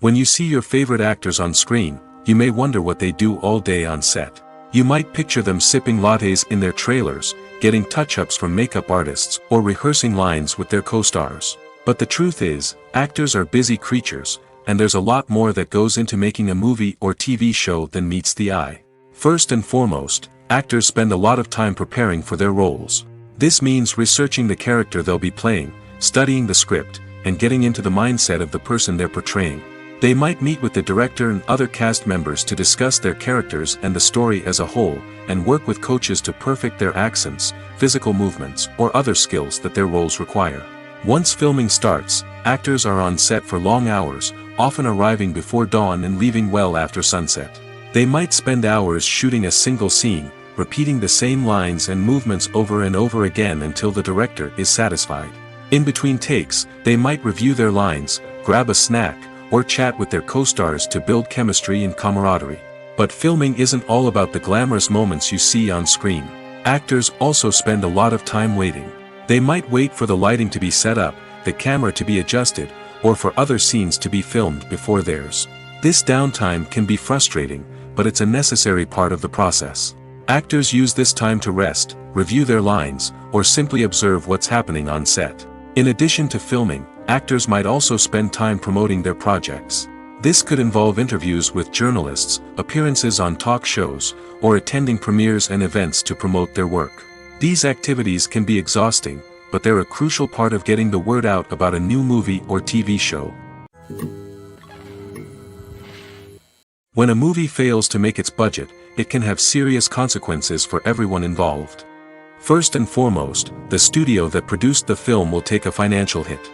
When you see your favorite actors on screen, you may wonder what they do all day on set. You might picture them sipping lattes in their trailers, getting touch-ups from makeup artists, or rehearsing lines with their co-stars. But the truth is, actors are busy creatures, and there's a lot more that goes into making a movie or TV show than meets the eye. First and foremost, actors spend a lot of time preparing for their roles. This means researching the character they'll be playing, studying the script, and getting into the mindset of the person they're portraying. They might meet with the director and other cast members to discuss their characters and the story as a whole, and work with coaches to perfect their accents, physical movements, or other skills that their roles require. Once filming starts, actors are on set for long hours, often arriving before dawn and leaving well after sunset. They might spend hours shooting a single scene, repeating the same lines and movements over and over again until the director is satisfied. In between takes, they might review their lines, grab a snack, or chat with their co-stars to build chemistry and camaraderie. But filming isn't all about the glamorous moments you see on screen. Actors also spend a lot of time waiting. They might wait for the lighting to be set up, the camera to be adjusted, or for other scenes to be filmed before theirs. This downtime can be frustrating, but it's a necessary part of the process. Actors use this time to rest, review their lines, or simply observe what's happening on set. In addition to filming, actors might also spend time promoting their projects. This could involve interviews with journalists, appearances on talk shows, or attending premieres and events to promote their work. These activities can be exhausting, but they're a crucial part of getting the word out about a new movie or TV show. When a movie fails to make its budget, it can have serious consequences for everyone involved. First and foremost, the studio that produced the film will take a financial hit.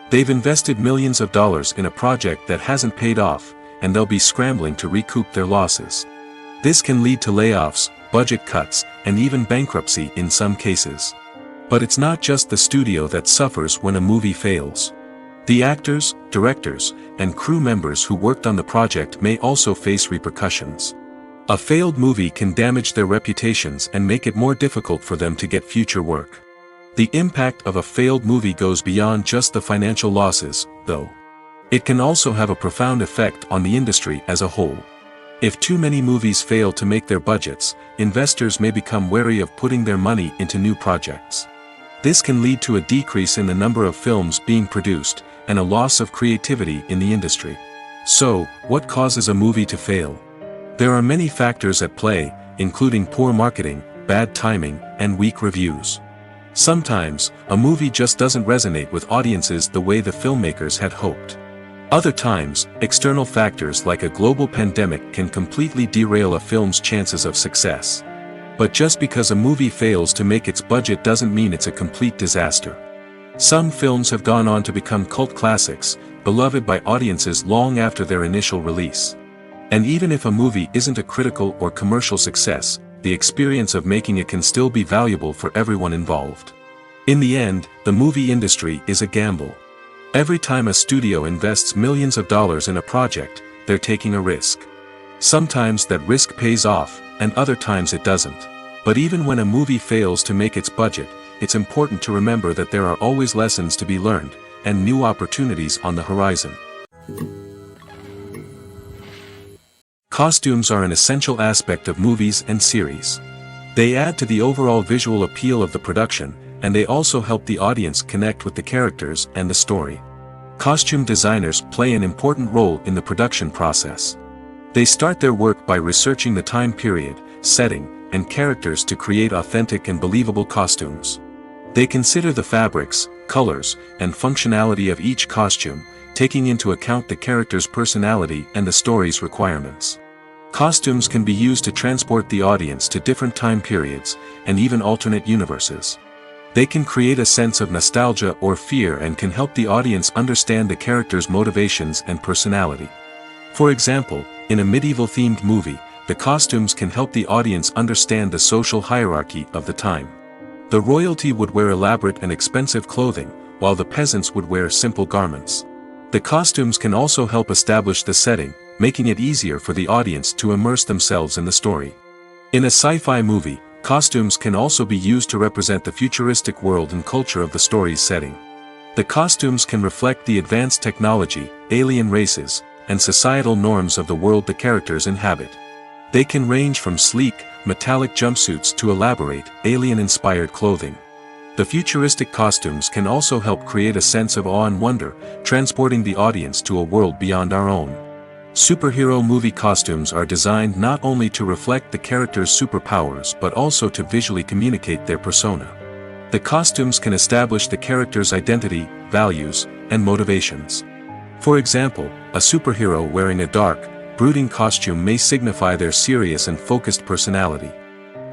They've invested millions of dollars in a project that hasn't paid off, and they'll be scrambling to recoup their losses. This can lead to layoffs, budget cuts, and even bankruptcy in some cases. But it's not just the studio that suffers when a movie fails. The actors, directors, and crew members who worked on the project may also face repercussions. A failed movie can damage their reputations and make it more difficult for them to get future work. The impact of a failed movie goes beyond just the financial losses, though. It can also have a profound effect on the industry as a whole. If too many movies fail to make their budgets, investors may become wary of putting their money into new projects. This can lead to a decrease in the number of films being produced, and a loss of creativity in the industry. So, what causes a movie to fail? There are many factors at play, including poor marketing, bad timing, and weak reviews. Sometimes, a movie just doesn't resonate with audiences the way the filmmakers had hoped. Other times, external factors like a global pandemic can completely derail a film's chances of success. But just because a movie fails to make its budget doesn't mean it's a complete disaster. Some films have gone on to become cult classics, beloved by audiences long after their initial release. And even if a movie isn't a critical or commercial success, the experience of making it can still be valuable for everyone involved. In the end, the movie industry is a gamble. Every time a studio invests millions of dollars in a project, they're taking a risk. Sometimes that risk pays off, and other times it doesn't. But even when a movie fails to make its budget, it's important to remember that there are always lessons to be learned, and new opportunities on the horizon. Costumes are an essential aspect of movies and series. They add to the overall visual appeal of the production, and they also help the audience connect with the characters and the story. Costume designers play an important role in the production process. They start their work by researching the time period, setting, and characters to create authentic and believable costumes. They consider the fabrics, colors, and functionality of each costume, taking into account the character's personality and the story's requirements. Costumes can be used to transport the audience to different time periods, and even alternate universes. They can create a sense of nostalgia or fear and can help the audience understand the character's motivations and personality. For example, in a medieval-themed movie, the costumes can help the audience understand the social hierarchy of the time. The royalty would wear elaborate and expensive clothing, while the peasants would wear simple garments. The costumes can also help establish the setting, making it easier for the audience to immerse themselves in the story. In a sci-fi movie, costumes can also be used to represent the futuristic world and culture of the story's setting. The costumes can reflect the advanced technology, alien races, and societal norms of the world the characters inhabit. They can range from sleek, metallic jumpsuits to elaborate, alien-inspired clothing. The futuristic costumes can also help create a sense of awe and wonder, transporting the audience to a world beyond our own. Superhero movie costumes are designed not only to reflect the character's superpowers but also to visually communicate their persona. The costumes can establish the character's identity, values, and motivations. For example, a superhero wearing a dark, brooding costume may signify their serious and focused personality.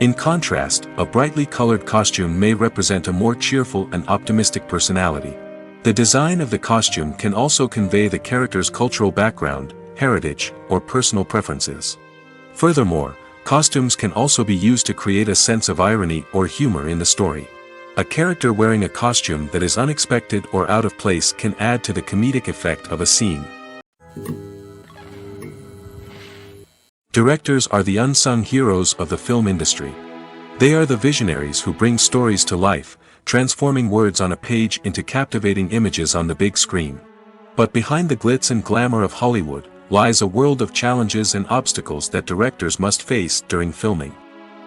In contrast, a brightly colored costume may represent a more cheerful and optimistic personality. The design of the costume can also convey the character's cultural background, heritage, or personal preferences. Furthermore, costumes can also be used to create a sense of irony or humor in the story. A character wearing a costume that is unexpected or out of place can add to the comedic effect of a scene. Directors are the unsung heroes of the film industry. They are the visionaries who bring stories to life, transforming words on a page into captivating images on the big screen. But behind the glitz and glamour of Hollywood lies a world of challenges and obstacles that directors must face during filming.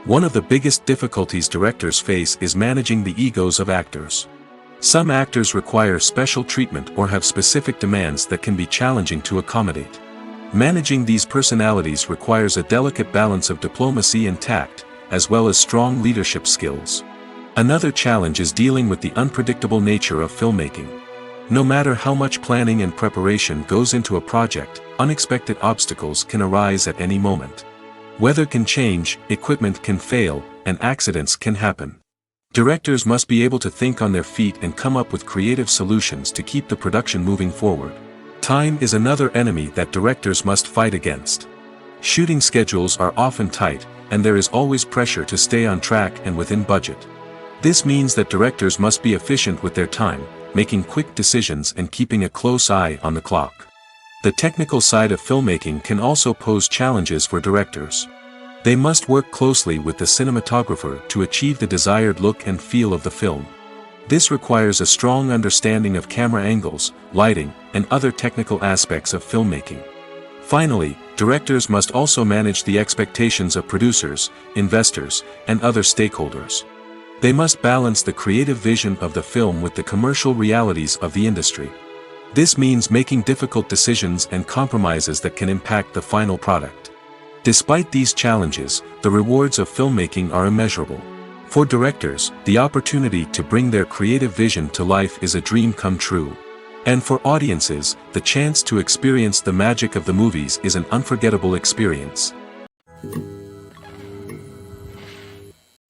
One of the biggest difficulties directors face is managing the egos of actors. Some actors require special treatment or have specific demands that can be challenging to accommodate. Managing these personalities requires a delicate balance of diplomacy and tact, as well as strong leadership skills. Another challenge is dealing with the unpredictable nature of filmmaking. No matter how much planning and preparation goes into a project, unexpected obstacles can arise at any moment. Weather can change, equipment can fail, and accidents can happen. Directors must be able to think on their feet and come up with creative solutions to keep the production moving forward. Time is another enemy that directors must fight against. Shooting schedules are often tight, and there is always pressure to stay on track and within budget. This means that directors must be efficient with their time, making quick decisions and keeping a close eye on the clock. The technical side of filmmaking can also pose challenges for directors. They must work closely with the cinematographer to achieve the desired look and feel of the film. This requires a strong understanding of camera angles, lighting, and other technical aspects of filmmaking. Finally, directors must also manage the expectations of producers, investors, and other stakeholders. They must balance the creative vision of the film with the commercial realities of the industry. This means making difficult decisions and compromises that can impact the final product. Despite these challenges, the rewards of filmmaking are immeasurable. For directors, the opportunity to bring their creative vision to life is a dream come true. And for audiences, the chance to experience the magic of the movies is an unforgettable experience.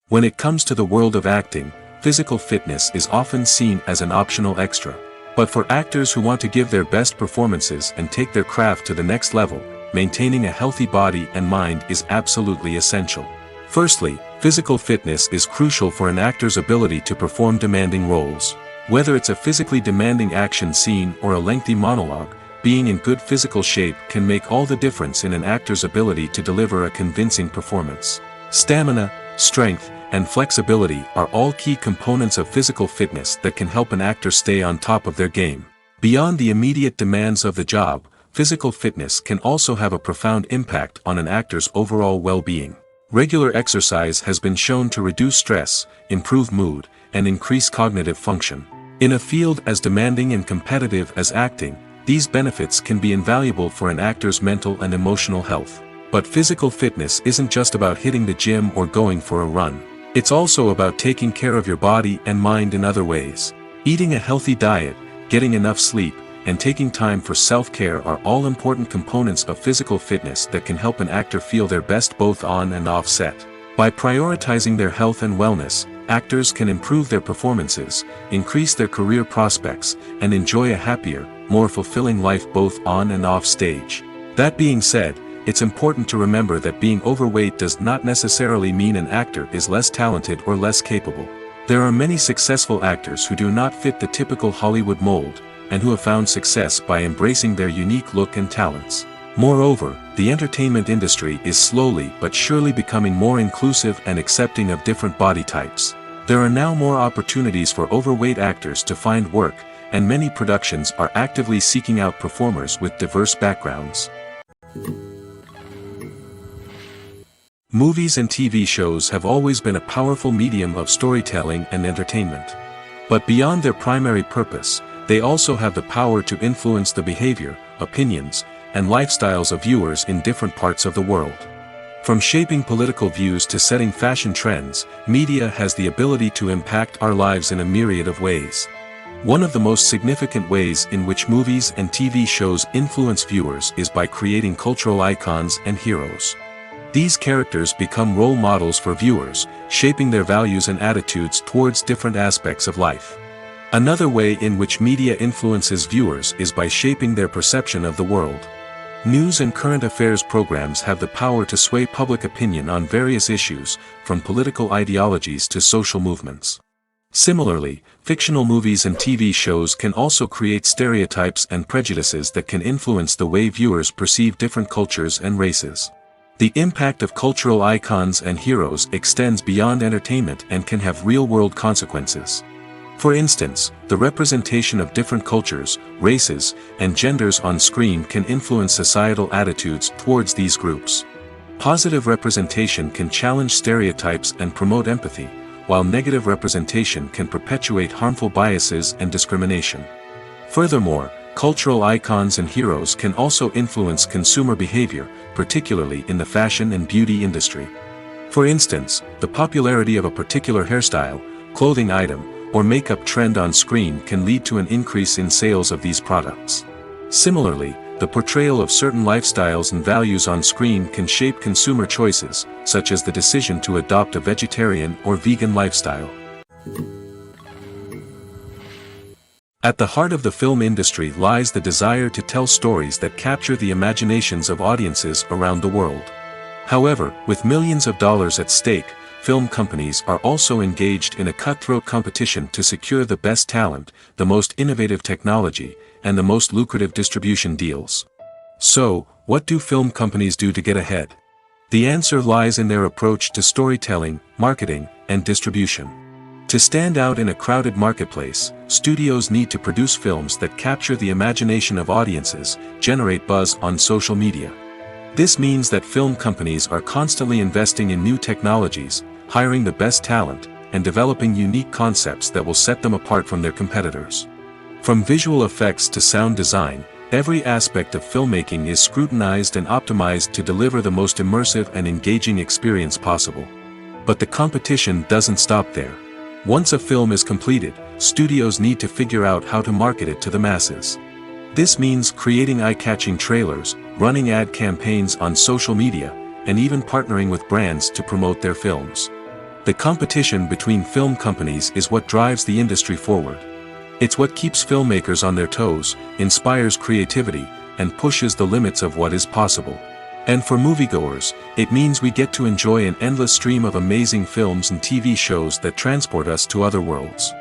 When it comes to the world of acting, physical fitness is often seen as an optional extra. But for actors who want to give their best performances and take their craft to the next level, maintaining a healthy body and mind is absolutely essential. Firstly, physical fitness is crucial for an actor's ability to perform demanding roles. Whether it's a physically demanding action scene or a lengthy monologue, being in good physical shape can make all the difference in an actor's ability to deliver a convincing performance. Stamina, strength, and flexibility are all key components of physical fitness that can help an actor stay on top of their game. Beyond the immediate demands of the job, physical fitness can also have a profound impact on an actor's overall well-being. Regular exercise has been shown to reduce stress, improve mood, and increase cognitive function. In a field as demanding and competitive as acting, these benefits can be invaluable for an actor's mental and emotional health. But physical fitness isn't just about hitting the gym or going for a run. It's also about taking care of your body and mind in other ways. Eating a healthy diet, getting enough sleep, and taking time for self-care are all important components of physical fitness that can help an actor feel their best both on and off set. By prioritizing their health and wellness, actors can improve their performances, increase their career prospects, and enjoy a happier, more fulfilling life both on and off stage. That being said, it's important to remember that being overweight does not necessarily mean an actor is less talented or less capable. There are many successful actors who do not fit the typical Hollywood mold, and who have found success by embracing their unique look and talents. Moreover, the entertainment industry is slowly but surely becoming more inclusive and accepting of different body types. There are now more opportunities for overweight actors to find work, and many productions are actively seeking out performers with diverse backgrounds. Movies and TV shows have always been a powerful medium of storytelling and entertainment. But beyond their primary purpose, they also have the power to influence the behavior, opinions, and lifestyles of viewers in different parts of the world. From shaping political views to setting fashion trends, media has the ability to impact our lives in a myriad of ways. One of the most significant ways in which movies and TV shows influence viewers is by creating cultural icons and heroes. These characters become role models for viewers, shaping their values and attitudes towards different aspects of life. Another way in which media influences viewers is by shaping their perception of the world. News and current affairs programs have the power to sway public opinion on various issues, from political ideologies to social movements. Similarly, fictional movies and TV shows can also create stereotypes and prejudices that can influence the way viewers perceive different cultures and races. The impact of cultural icons and heroes extends beyond entertainment and can have real-world consequences. For instance, the representation of different cultures, races, and genders on screen can influence societal attitudes towards these groups. Positive representation can challenge stereotypes and promote empathy, while negative representation can perpetuate harmful biases and discrimination. Furthermore, cultural icons and heroes can also influence consumer behavior, particularly in the fashion and beauty industry. For instance, the popularity of a particular hairstyle, clothing item, or makeup trend on screen can lead to an increase in sales of these products. Similarly, the portrayal of certain lifestyles and values on screen can shape consumer choices, such as the decision to adopt a vegetarian or vegan lifestyle. At the heart of the film industry lies the desire to tell stories that capture the imaginations of audiences around the world. However, with millions of dollars at stake, film companies are also engaged in a cutthroat competition to secure the best talent, the most innovative technology, and the most lucrative distribution deals. So, what do film companies do to get ahead? The answer lies in their approach to storytelling, marketing, and distribution. To stand out in a crowded marketplace, studios need to produce films that capture the imagination of audiences, generate buzz on social media. This means that film companies are constantly investing in new technologies, hiring the best talent, and developing unique concepts that will set them apart from their competitors. From visual effects to sound design, every aspect of filmmaking is scrutinized and optimized to deliver the most immersive and engaging experience possible. But the competition doesn't stop there. Once a film is completed, studios need to figure out how to market it to the masses. This means creating eye-catching trailers, running ad campaigns on social media, and even partnering with brands to promote their films. The competition between film companies is what drives the industry forward. It's what keeps filmmakers on their toes, inspires creativity, and pushes the limits of what is possible. And for moviegoers, it means we get to enjoy an endless stream of amazing films and TV shows that transport us to other worlds.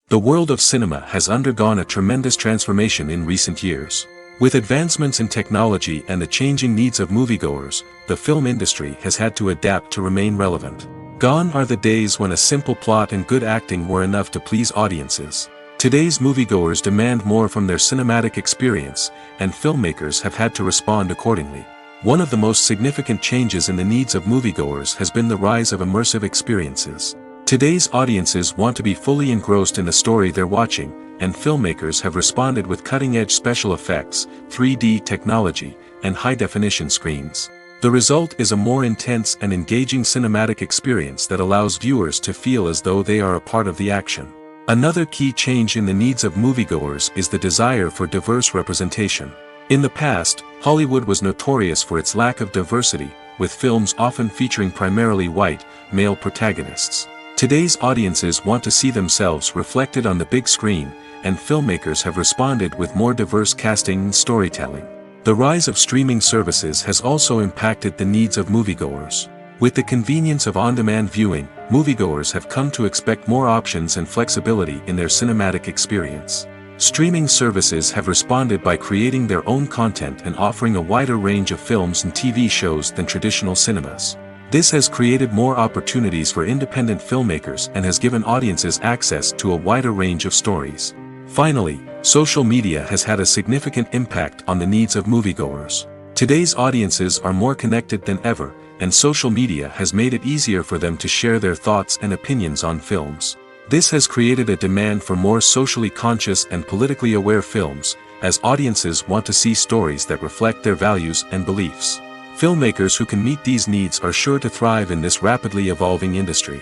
The world of cinema has undergone a tremendous transformation in recent years. With advancements in technology and the changing needs of moviegoers, the film industry has had to adapt to remain relevant. Gone are the days when a simple plot and good acting were enough to please audiences. Today's moviegoers demand more from their cinematic experience, and filmmakers have had to respond accordingly. One of the most significant changes in the needs of moviegoers has been the rise of immersive experiences. Today's audiences want to be fully engrossed in the story they're watching, and filmmakers have responded with cutting-edge special effects, 3D technology, and high-definition screens. The result is a more intense and engaging cinematic experience that allows viewers to feel as though they are a part of the action. Another key change in the needs of moviegoers is the desire for diverse representation. In the past, Hollywood was notorious for its lack of diversity, with films often featuring primarily white, male protagonists. Today's audiences want to see themselves reflected on the big screen, and filmmakers have responded with more diverse casting and storytelling. The rise of streaming services has also impacted the needs of moviegoers. With the convenience of on-demand viewing, moviegoers have come to expect more options and flexibility in their cinematic experience. Streaming services have responded by creating their own content and offering a wider range of films and TV shows than traditional cinemas. This has created more opportunities for independent filmmakers and has given audiences access to a wider range of stories. Finally, social media has had a significant impact on the needs of moviegoers. Today's audiences are more connected than ever, and social media has made it easier for them to share their thoughts and opinions on films. This has created a demand for more socially conscious and politically aware films, as audiences want to see stories that reflect their values and beliefs. Filmmakers who can meet these needs are sure to thrive in this rapidly evolving industry.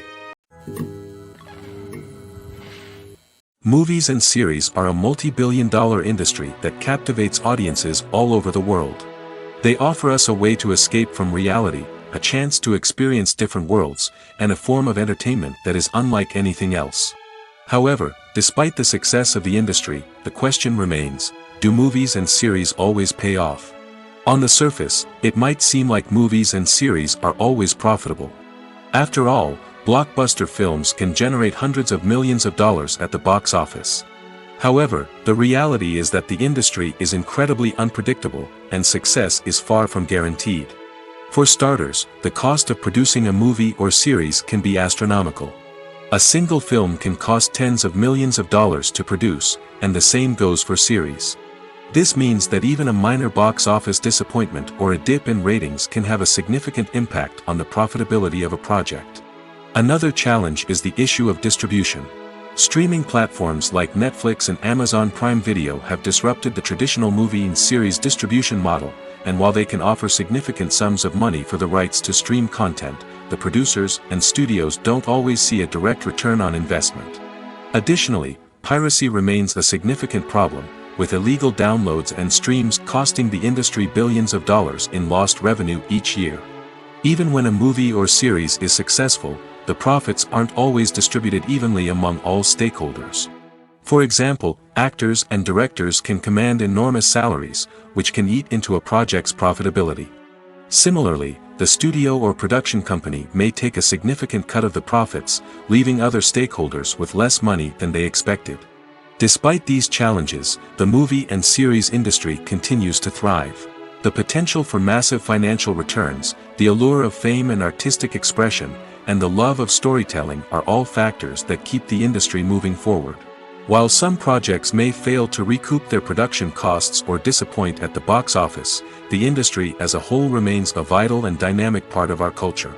Movies and series are a multi-billion-dollar industry that captivates audiences all over the world. They offer us a way to escape from reality, a chance to experience different worlds, and a form of entertainment that is unlike anything else. However, despite the success of the industry, the question remains, do movies and series always pay off? On the surface, it might seem like movies and series are always profitable. After all, blockbuster films can generate hundreds of millions of dollars at the box office. However, the reality is that the industry is incredibly unpredictable, and success is far from guaranteed. For starters, the cost of producing a movie or series can be astronomical. A single film can cost tens of millions of dollars to produce, and the same goes for series. This means that even a minor box office disappointment or a dip in ratings can have a significant impact on the profitability of a project. Another challenge is the issue of distribution. Streaming platforms like Netflix and Amazon Prime Video have disrupted the traditional movie and series distribution model, and while they can offer significant sums of money for the rights to stream content, the producers and studios don't always see a direct return on investment. Additionally, piracy remains a significant problem, with illegal downloads and streams costing the industry billions of dollars in lost revenue each year. Even when a movie or series is successful, the profits aren't always distributed evenly among all stakeholders. For example, actors and directors can command enormous salaries, which can eat into a project's profitability. Similarly, the studio or production company may take a significant cut of the profits, leaving other stakeholders with less money than they expected. Despite these challenges, the movie and series industry continues to thrive. The potential for massive financial returns, the allure of fame and artistic expression, and the love of storytelling are all factors that keep the industry moving forward. While some projects may fail to recoup their production costs or disappoint at the box office, the industry as a whole remains a vital and dynamic part of our culture.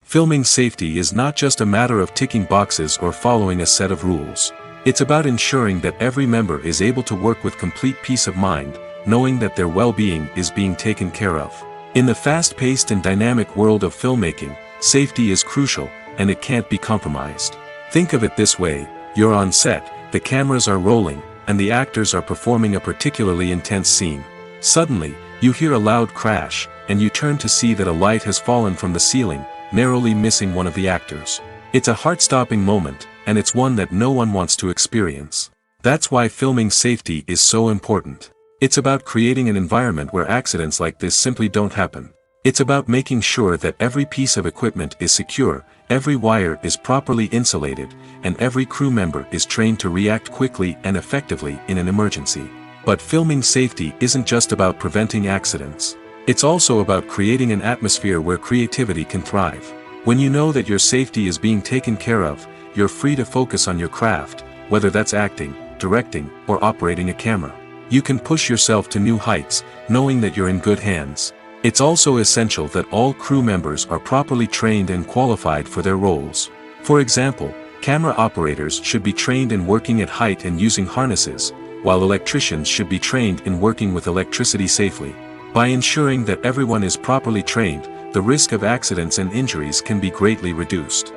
Filming safety is not just a matter of ticking boxes or following a set of rules. It's about ensuring that every member is able to work with complete peace of mind, knowing that their well-being is being taken care of. In the fast-paced and dynamic world of filmmaking, safety is crucial, and it can't be compromised. Think of it this way: you're on set, the cameras are rolling, and the actors are performing a particularly intense scene. Suddenly, you hear a loud crash, and you turn to see that a light has fallen from the ceiling, narrowly missing one of the actors. It's a heart-stopping moment, and it's one that no one wants to experience. That's why filming safety is so important. It's about creating an environment where accidents like this simply don't happen. It's about making sure that every piece of equipment is secure, every wire is properly insulated, and every crew member is trained to react quickly and effectively in an emergency. But filming safety isn't just about preventing accidents. It's also about creating an atmosphere where creativity can thrive. When you know that your safety is being taken care of, you're free to focus on your craft, whether that's acting, directing, or operating a camera. You can push yourself to new heights, knowing that you're in good hands. It's also essential that all crew members are properly trained and qualified for their roles. For example, camera operators should be trained in working at height and using harnesses, while electricians should be trained in working with electricity safely. By ensuring that everyone is properly trained, the risk of accidents and injuries can be greatly reduced.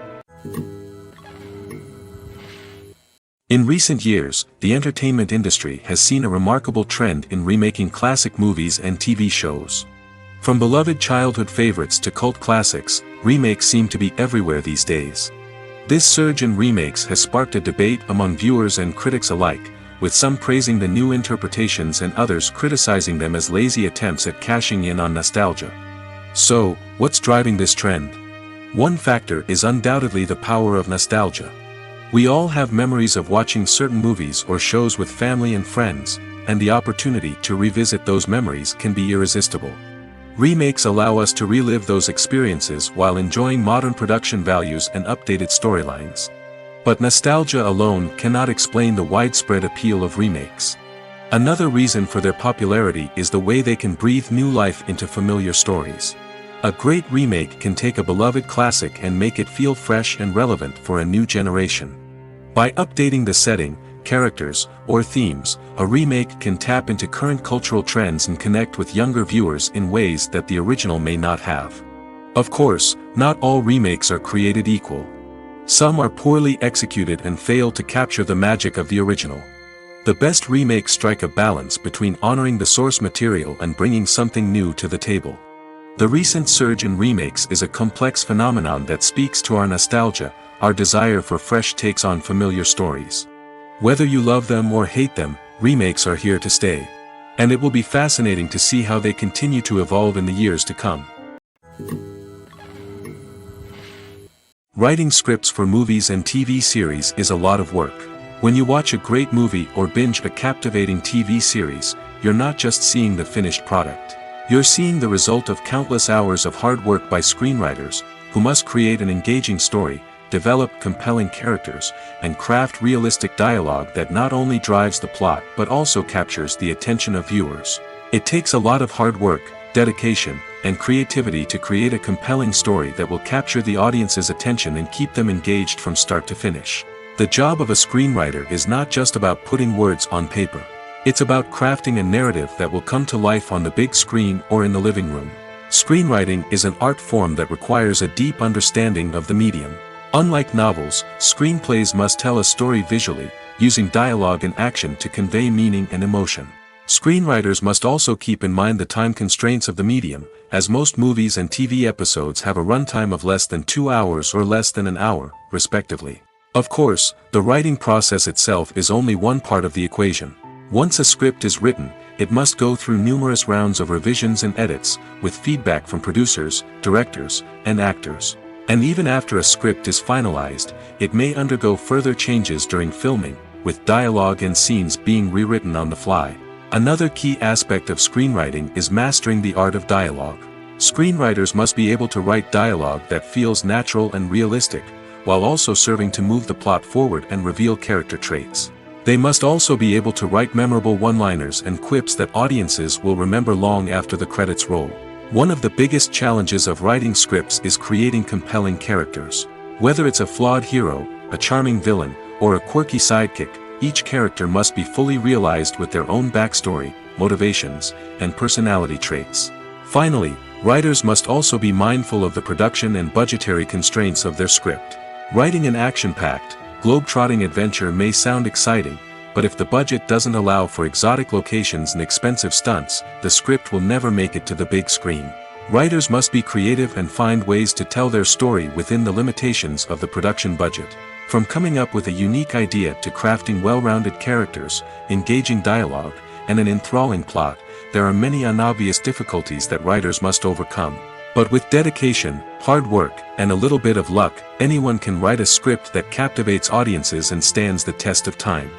In recent years, the entertainment industry has seen a remarkable trend in remaking classic movies and TV shows. From beloved childhood favorites to cult classics, remakes seem to be everywhere these days. This surge in remakes has sparked a debate among viewers and critics alike, with some praising the new interpretations and others criticizing them as lazy attempts at cashing in on nostalgia. So, what's driving this trend? One factor is undoubtedly the power of nostalgia. We all have memories of watching certain movies or shows with family and friends, and the opportunity to revisit those memories can be irresistible. Remakes allow us to relive those experiences while enjoying modern production values and updated storylines. But nostalgia alone cannot explain the widespread appeal of remakes. Another reason for their popularity is the way they can breathe new life into familiar stories. A great remake can take a beloved classic and make it feel fresh and relevant for a new generation. By updating the setting, characters, or themes, a remake can tap into current cultural trends and connect with younger viewers in ways that the original may not have. Of course, not all remakes are created equal. Some are poorly executed and fail to capture the magic of the original. The best remakes strike a balance between honoring the source material and bringing something new to the table. The recent surge in remakes is a complex phenomenon that speaks to our nostalgia, our desire for fresh takes on familiar stories. Whether you love them or hate them, remakes are here to stay. And it will be fascinating to see how they continue to evolve in the years to come. Writing scripts for movies and TV series is a lot of work. When you watch a great movie or binge a captivating TV series, you're not just seeing the finished product. You're seeing the result of countless hours of hard work by screenwriters, who must create an engaging story, develop compelling characters, and craft realistic dialogue that not only drives the plot but also captures the attention of viewers. It takes a lot of hard work, dedication, and creativity to create a compelling story that will capture the audience's attention and keep them engaged from start to finish. The job of a screenwriter is not just about putting words on paper. It's about crafting a narrative that will come to life on the big screen or in the living room. Screenwriting is an art form that requires a deep understanding of the medium. Unlike novels, screenplays must tell a story visually, using dialogue and action to convey meaning and emotion. Screenwriters must also keep in mind the time constraints of the medium, as most movies and TV episodes have a runtime of less than 2 hours or less than an hour, respectively. Of course, the writing process itself is only one part of the equation. Once a script is written, it must go through numerous rounds of revisions and edits, with feedback from producers, directors, and actors. And even after a script is finalized, it may undergo further changes during filming, with dialogue and scenes being rewritten on the fly. Another key aspect of screenwriting is mastering the art of dialogue. Screenwriters must be able to write dialogue that feels natural and realistic, while also serving to move the plot forward and reveal character traits. They must also be able to write memorable one-liners and quips that audiences will remember long after the credits roll. One of the biggest challenges of writing scripts is creating compelling characters. Whether it's a flawed hero, a charming villain, or a quirky sidekick, each character must be fully realized with their own backstory, motivations, and personality traits. Finally, writers must also be mindful of the production and budgetary constraints of their script. Writing an action-packed, globe-trotting adventure may sound exciting, but if the budget doesn't allow for exotic locations and expensive stunts, the script will never make it to the big screen. Writers must be creative and find ways to tell their story within the limitations of the production budget. From coming up with a unique idea to crafting well-rounded characters, engaging dialogue, and an enthralling plot, there are many unobvious difficulties that writers must overcome. But with dedication, hard work, and a little bit of luck, anyone can write a script that captivates audiences and stands the test of time.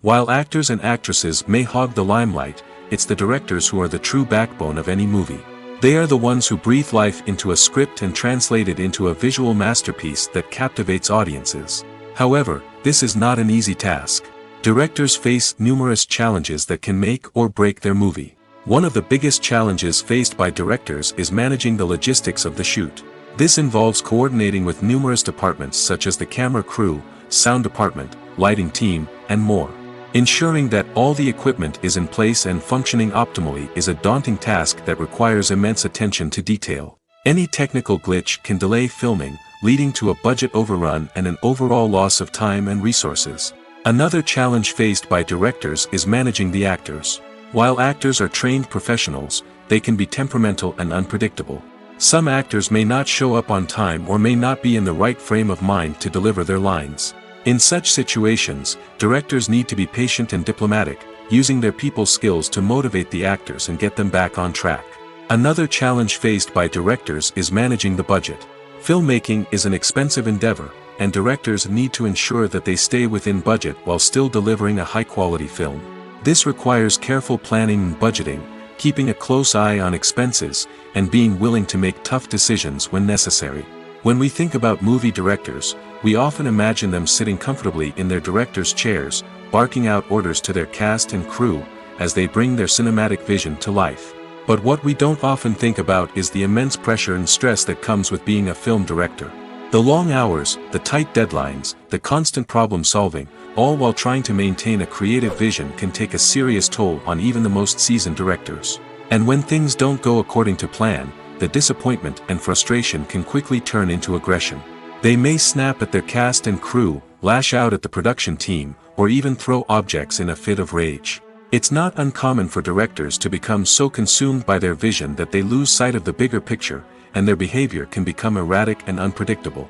While actors and actresses may hog the limelight, it's the directors who are the true backbone of any movie. They are the ones who breathe life into a script and translate it into a visual masterpiece that captivates audiences. However, this is not an easy task. Directors face numerous challenges that can make or break their movie. One of the biggest challenges faced by directors is managing the logistics of the shoot. This involves coordinating with numerous departments such as the camera crew, sound department, lighting team, and more. Ensuring that all the equipment is in place and functioning optimally is a daunting task that requires immense attention to detail. Any technical glitch can delay filming, leading to a budget overrun and an overall loss of time and resources. Another challenge faced by directors is managing the actors. While actors are trained professionals, they can be temperamental and unpredictable. Some actors may not show up on time or may not be in the right frame of mind to deliver their lines. In such situations, directors need to be patient and diplomatic, using their people skills to motivate the actors and get them back on track. Another challenge faced by directors is managing the budget. Filmmaking is an expensive endeavor, and directors need to ensure that they stay within budget while still delivering a high-quality film. This requires careful planning and budgeting, keeping a close eye on expenses, and being willing to make tough decisions when necessary. When we think about movie directors, we often imagine them sitting comfortably in their director's chairs, barking out orders to their cast and crew, as they bring their cinematic vision to life. But what we don't often think about is the immense pressure and stress that comes with being a film director. The long hours, the tight deadlines, the constant problem solving, all while trying to maintain a creative vision can take a serious toll on even the most seasoned directors. And when things don't go according to plan, the disappointment and frustration can quickly turn into aggression. They may snap at their cast and crew, lash out at the production team, or even throw objects in a fit of rage. It's not uncommon for directors to become so consumed by their vision that they lose sight of the bigger picture, and their behavior can become erratic and unpredictable.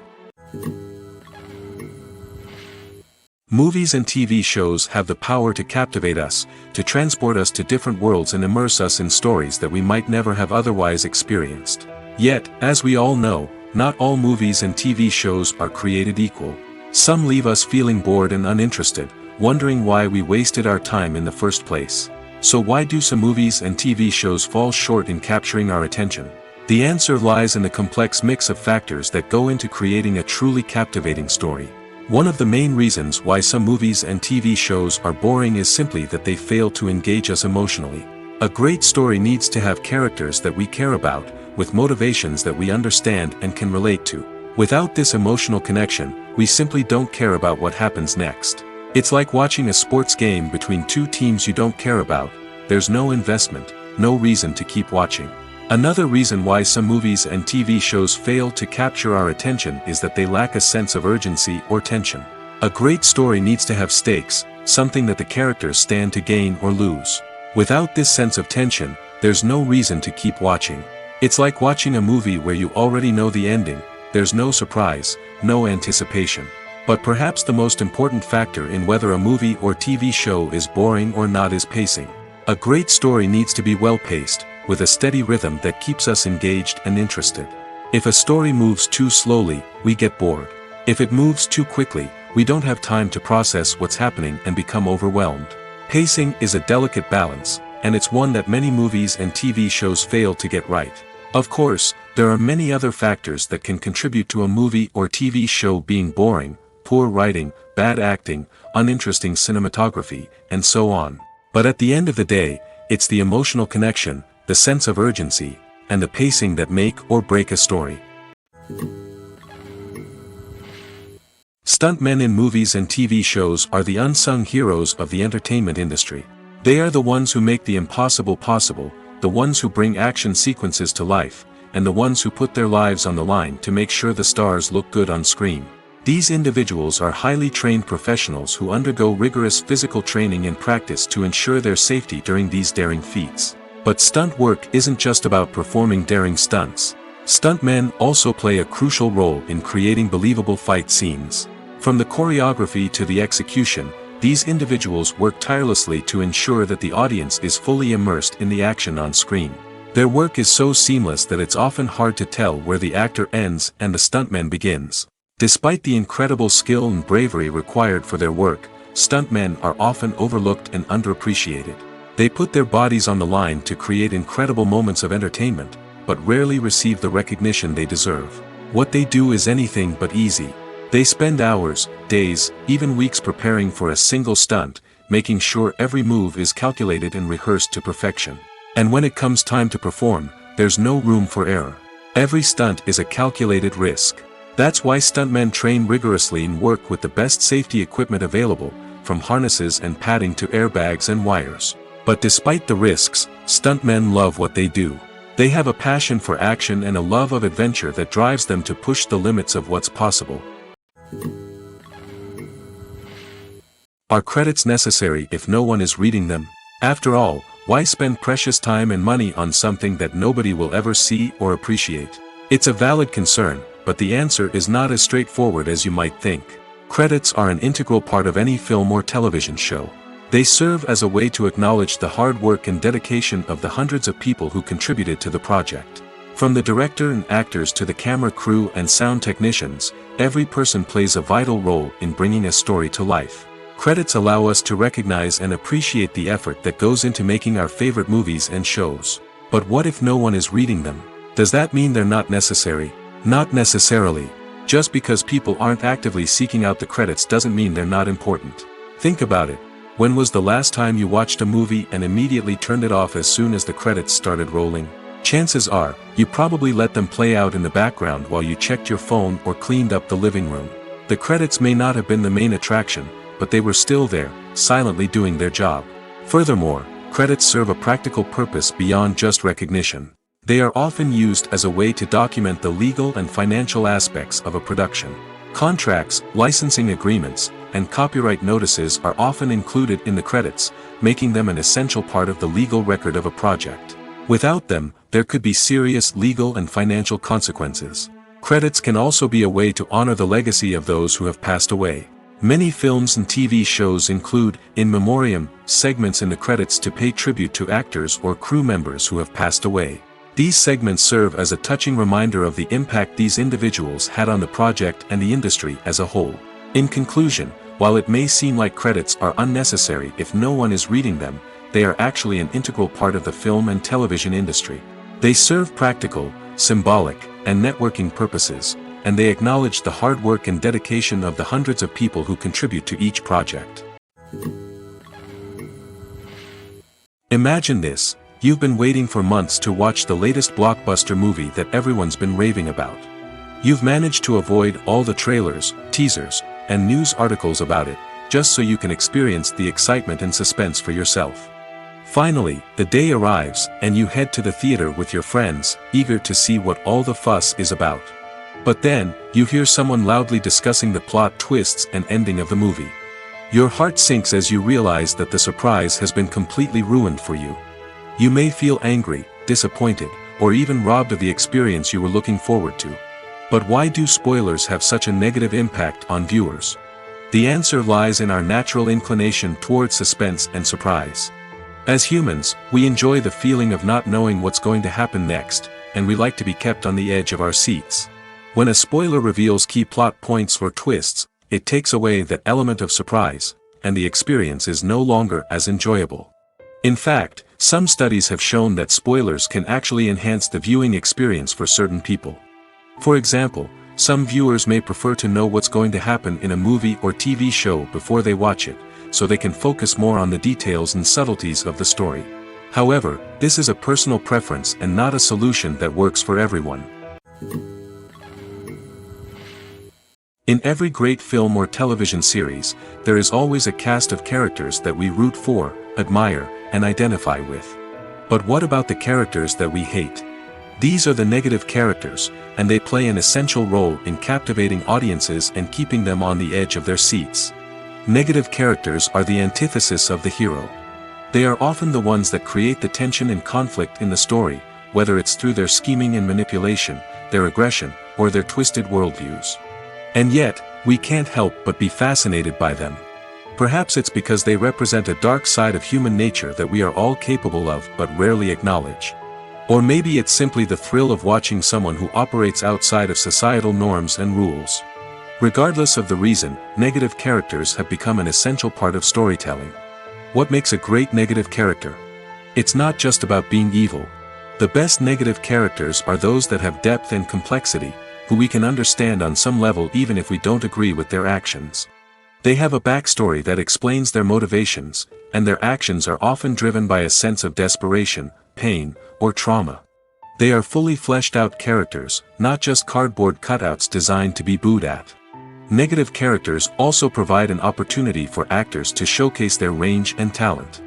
Movies and TV shows have the power to captivate us, to transport us to different worlds and immerse us in stories that we might never have otherwise experienced. Yet, as we all know, not all movies and TV shows are created equal. Some leave us feeling bored and uninterested, wondering why we wasted our time in the first place. So why do some movies and TV shows fall short in capturing our attention? The answer lies in the complex mix of factors that go into creating a truly captivating story. One of the main reasons why some movies and TV shows are boring is simply that they fail to engage us emotionally. A great story needs to have characters that we care about, with motivations that we understand and can relate to. Without this emotional connection, we simply don't care about what happens next. It's like watching a sports game between two teams you don't care about. There's no investment, no reason to keep watching. Another reason why some movies and TV shows fail to capture our attention is that they lack a sense of urgency or tension. A great story needs to have stakes, something that the characters stand to gain or lose. Without this sense of tension, there's no reason to keep watching. It's like watching a movie where you already know the ending. There's no surprise, no anticipation. But perhaps the most important factor in whether a movie or TV show is boring or not is pacing. A great story needs to be well-paced, with a steady rhythm that keeps us engaged and interested. If a story moves too slowly, we get bored. If it moves too quickly, we don't have time to process what's happening and become overwhelmed. Pacing is a delicate balance, and it's one that many movies and TV shows fail to get right. Of course, there are many other factors that can contribute to a movie or TV show being boring: poor writing, bad acting, uninteresting cinematography, and so on. But at the end of the day, it's the emotional connection, the sense of urgency, and the pacing that make or break a story. Stuntmen in movies and TV shows are the unsung heroes of the entertainment industry. They are the ones who make the impossible possible, the ones who bring action sequences to life, and the ones who put their lives on the line to make sure the stars look good on screen. These individuals are highly trained professionals who undergo rigorous physical training and practice to ensure their safety during these daring feats. But stunt work isn't just about performing daring stunts. Stuntmen also play a crucial role in creating believable fight scenes. From the choreography to the execution, these individuals work tirelessly to ensure that the audience is fully immersed in the action on screen. Their work is so seamless that it's often hard to tell where the actor ends and the stuntman begins. Despite the incredible skill and bravery required for their work, stuntmen are often overlooked and underappreciated. They put their bodies on the line to create incredible moments of entertainment, but rarely receive the recognition they deserve. What they do is anything but easy. They spend hours, days, even weeks preparing for a single stunt, making sure every move is calculated and rehearsed to perfection. And when it comes time to perform, there's no room for error. Every stunt is a calculated risk. That's why stuntmen train rigorously and work with the best safety equipment available, from harnesses and padding to airbags and wires. But despite the risks, stuntmen love what they do. They have a passion for action and a love of adventure that drives them to push the limits of what's possible. Are credits necessary if no one is reading them? After all, why spend precious time and money on something that nobody will ever see or appreciate? It's a valid concern, but the answer is not as straightforward as you might think. Credits are an integral part of any film or television show. They serve as a way to acknowledge the hard work and dedication of the hundreds of people who contributed to the project. From the director and actors to the camera crew and sound technicians, every person plays a vital role in bringing a story to life. Credits allow us to recognize and appreciate the effort that goes into making our favorite movies and shows. But what if no one is reading them? Does that mean they're not necessary? Not necessarily. Just because people aren't actively seeking out the credits doesn't mean they're not important. Think about it. When was the last time you watched a movie and immediately turned it off as soon as the credits started rolling? Chances are, you probably let them play out in the background while you checked your phone or cleaned up the living room. The credits may not have been the main attraction, but they were still there, silently doing their job. Furthermore, credits serve a practical purpose beyond just recognition. They are often used as a way to document the legal and financial aspects of a production. Contracts, licensing agreements, and copyright notices are often included in the credits, making them an essential part of the legal record of a project. Without them, there could be serious legal and financial consequences. Credits can also be a way to honor the legacy of those who have passed away. Many films and TV shows include in memoriam segments in the credits to pay tribute to actors or crew members who have passed away. These segments serve as a touching reminder of the impact these individuals had on the project and the industry as a whole. In conclusion, while it may seem like credits are unnecessary if no one is reading them, they are actually an integral part of the film and television industry. They serve practical, symbolic, and networking purposes, and they acknowledge the hard work and dedication of the hundreds of people who contribute to each project. Imagine this. You've been waiting for months to watch the latest blockbuster movie that everyone's been raving about. You've managed to avoid all the trailers, teasers, and news articles about it, just so you can experience the excitement and suspense for yourself. Finally, the day arrives, and you head to the theater with your friends, eager to see what all the fuss is about. But then, you hear someone loudly discussing the plot twists and ending of the movie. Your heart sinks as you realize that the surprise has been completely ruined for you. You may feel angry, disappointed, or even robbed of the experience you were looking forward to. But why do spoilers have such a negative impact on viewers? The answer lies in our natural inclination toward suspense and surprise. As humans, we enjoy the feeling of not knowing what's going to happen next, and we like to be kept on the edge of our seats. When a spoiler reveals key plot points or twists, it takes away that element of surprise, and the experience is no longer as enjoyable. In fact, some studies have shown that spoilers can actually enhance the viewing experience for certain people. For example, some viewers may prefer to know what's going to happen in a movie or TV show before they watch it, so they can focus more on the details and subtleties of the story. However, this is a personal preference and not a solution that works for everyone. In every great film or television series, there is always a cast of characters that we root for, admire, and identify with. But what about the characters that we hate? These are the negative characters, and they play an essential role in captivating audiences and keeping them on the edge of their seats. Negative characters are the antithesis of the hero. They are often the ones that create the tension and conflict in the story, whether it's through their scheming and manipulation, their aggression, or their twisted worldviews. And yet, we can't help but be fascinated by them. Perhaps it's because they represent a dark side of human nature that we are all capable of but rarely acknowledge. Or maybe it's simply the thrill of watching someone who operates outside of societal norms and rules. Regardless of the reason, negative characters have become an essential part of storytelling. What makes a great negative character? It's not just about being evil. The best negative characters are those that have depth and complexity, who we can understand on some level even if we don't agree with their actions. They have a backstory that explains their motivations, and their actions are often driven by a sense of desperation, pain, or trauma. They are fully fleshed out characters, not just cardboard cutouts designed to be booed at. Negative characters also provide an opportunity for actors to showcase their range and talent.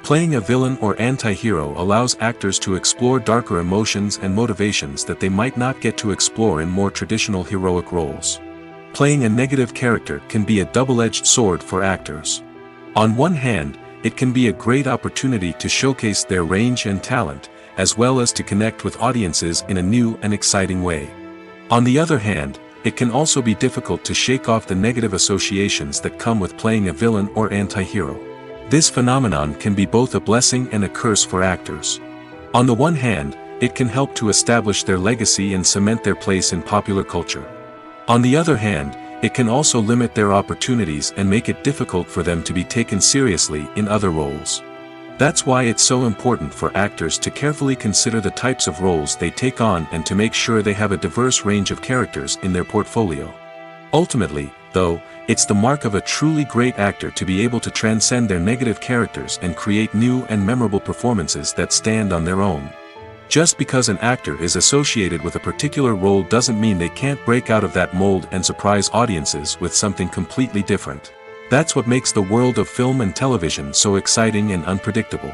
Playing a villain or anti-hero allows actors to explore darker emotions and motivations that they might not get to explore in more traditional heroic roles. Playing a negative character can be a double-edged sword for actors. On one hand, it can be a great opportunity to showcase their range and talent, as well as to connect with audiences in a new and exciting way. On the other hand, it can also be difficult to shake off the negative associations that come with playing a villain or anti-hero. This phenomenon can be both a blessing and a curse for actors. On the one hand, it can help to establish their legacy and cement their place in popular culture. On the other hand, it can also limit their opportunities and make it difficult for them to be taken seriously in other roles. That's why it's so important for actors to carefully consider the types of roles they take on and to make sure they have a diverse range of characters in their portfolio. Ultimately, though, it's the mark of a truly great actor to be able to transcend their negative characters and create new and memorable performances that stand on their own. Just because an actor is associated with a particular role doesn't mean they can't break out of that mold and surprise audiences with something completely different. That's what makes the world of film and television so exciting and unpredictable.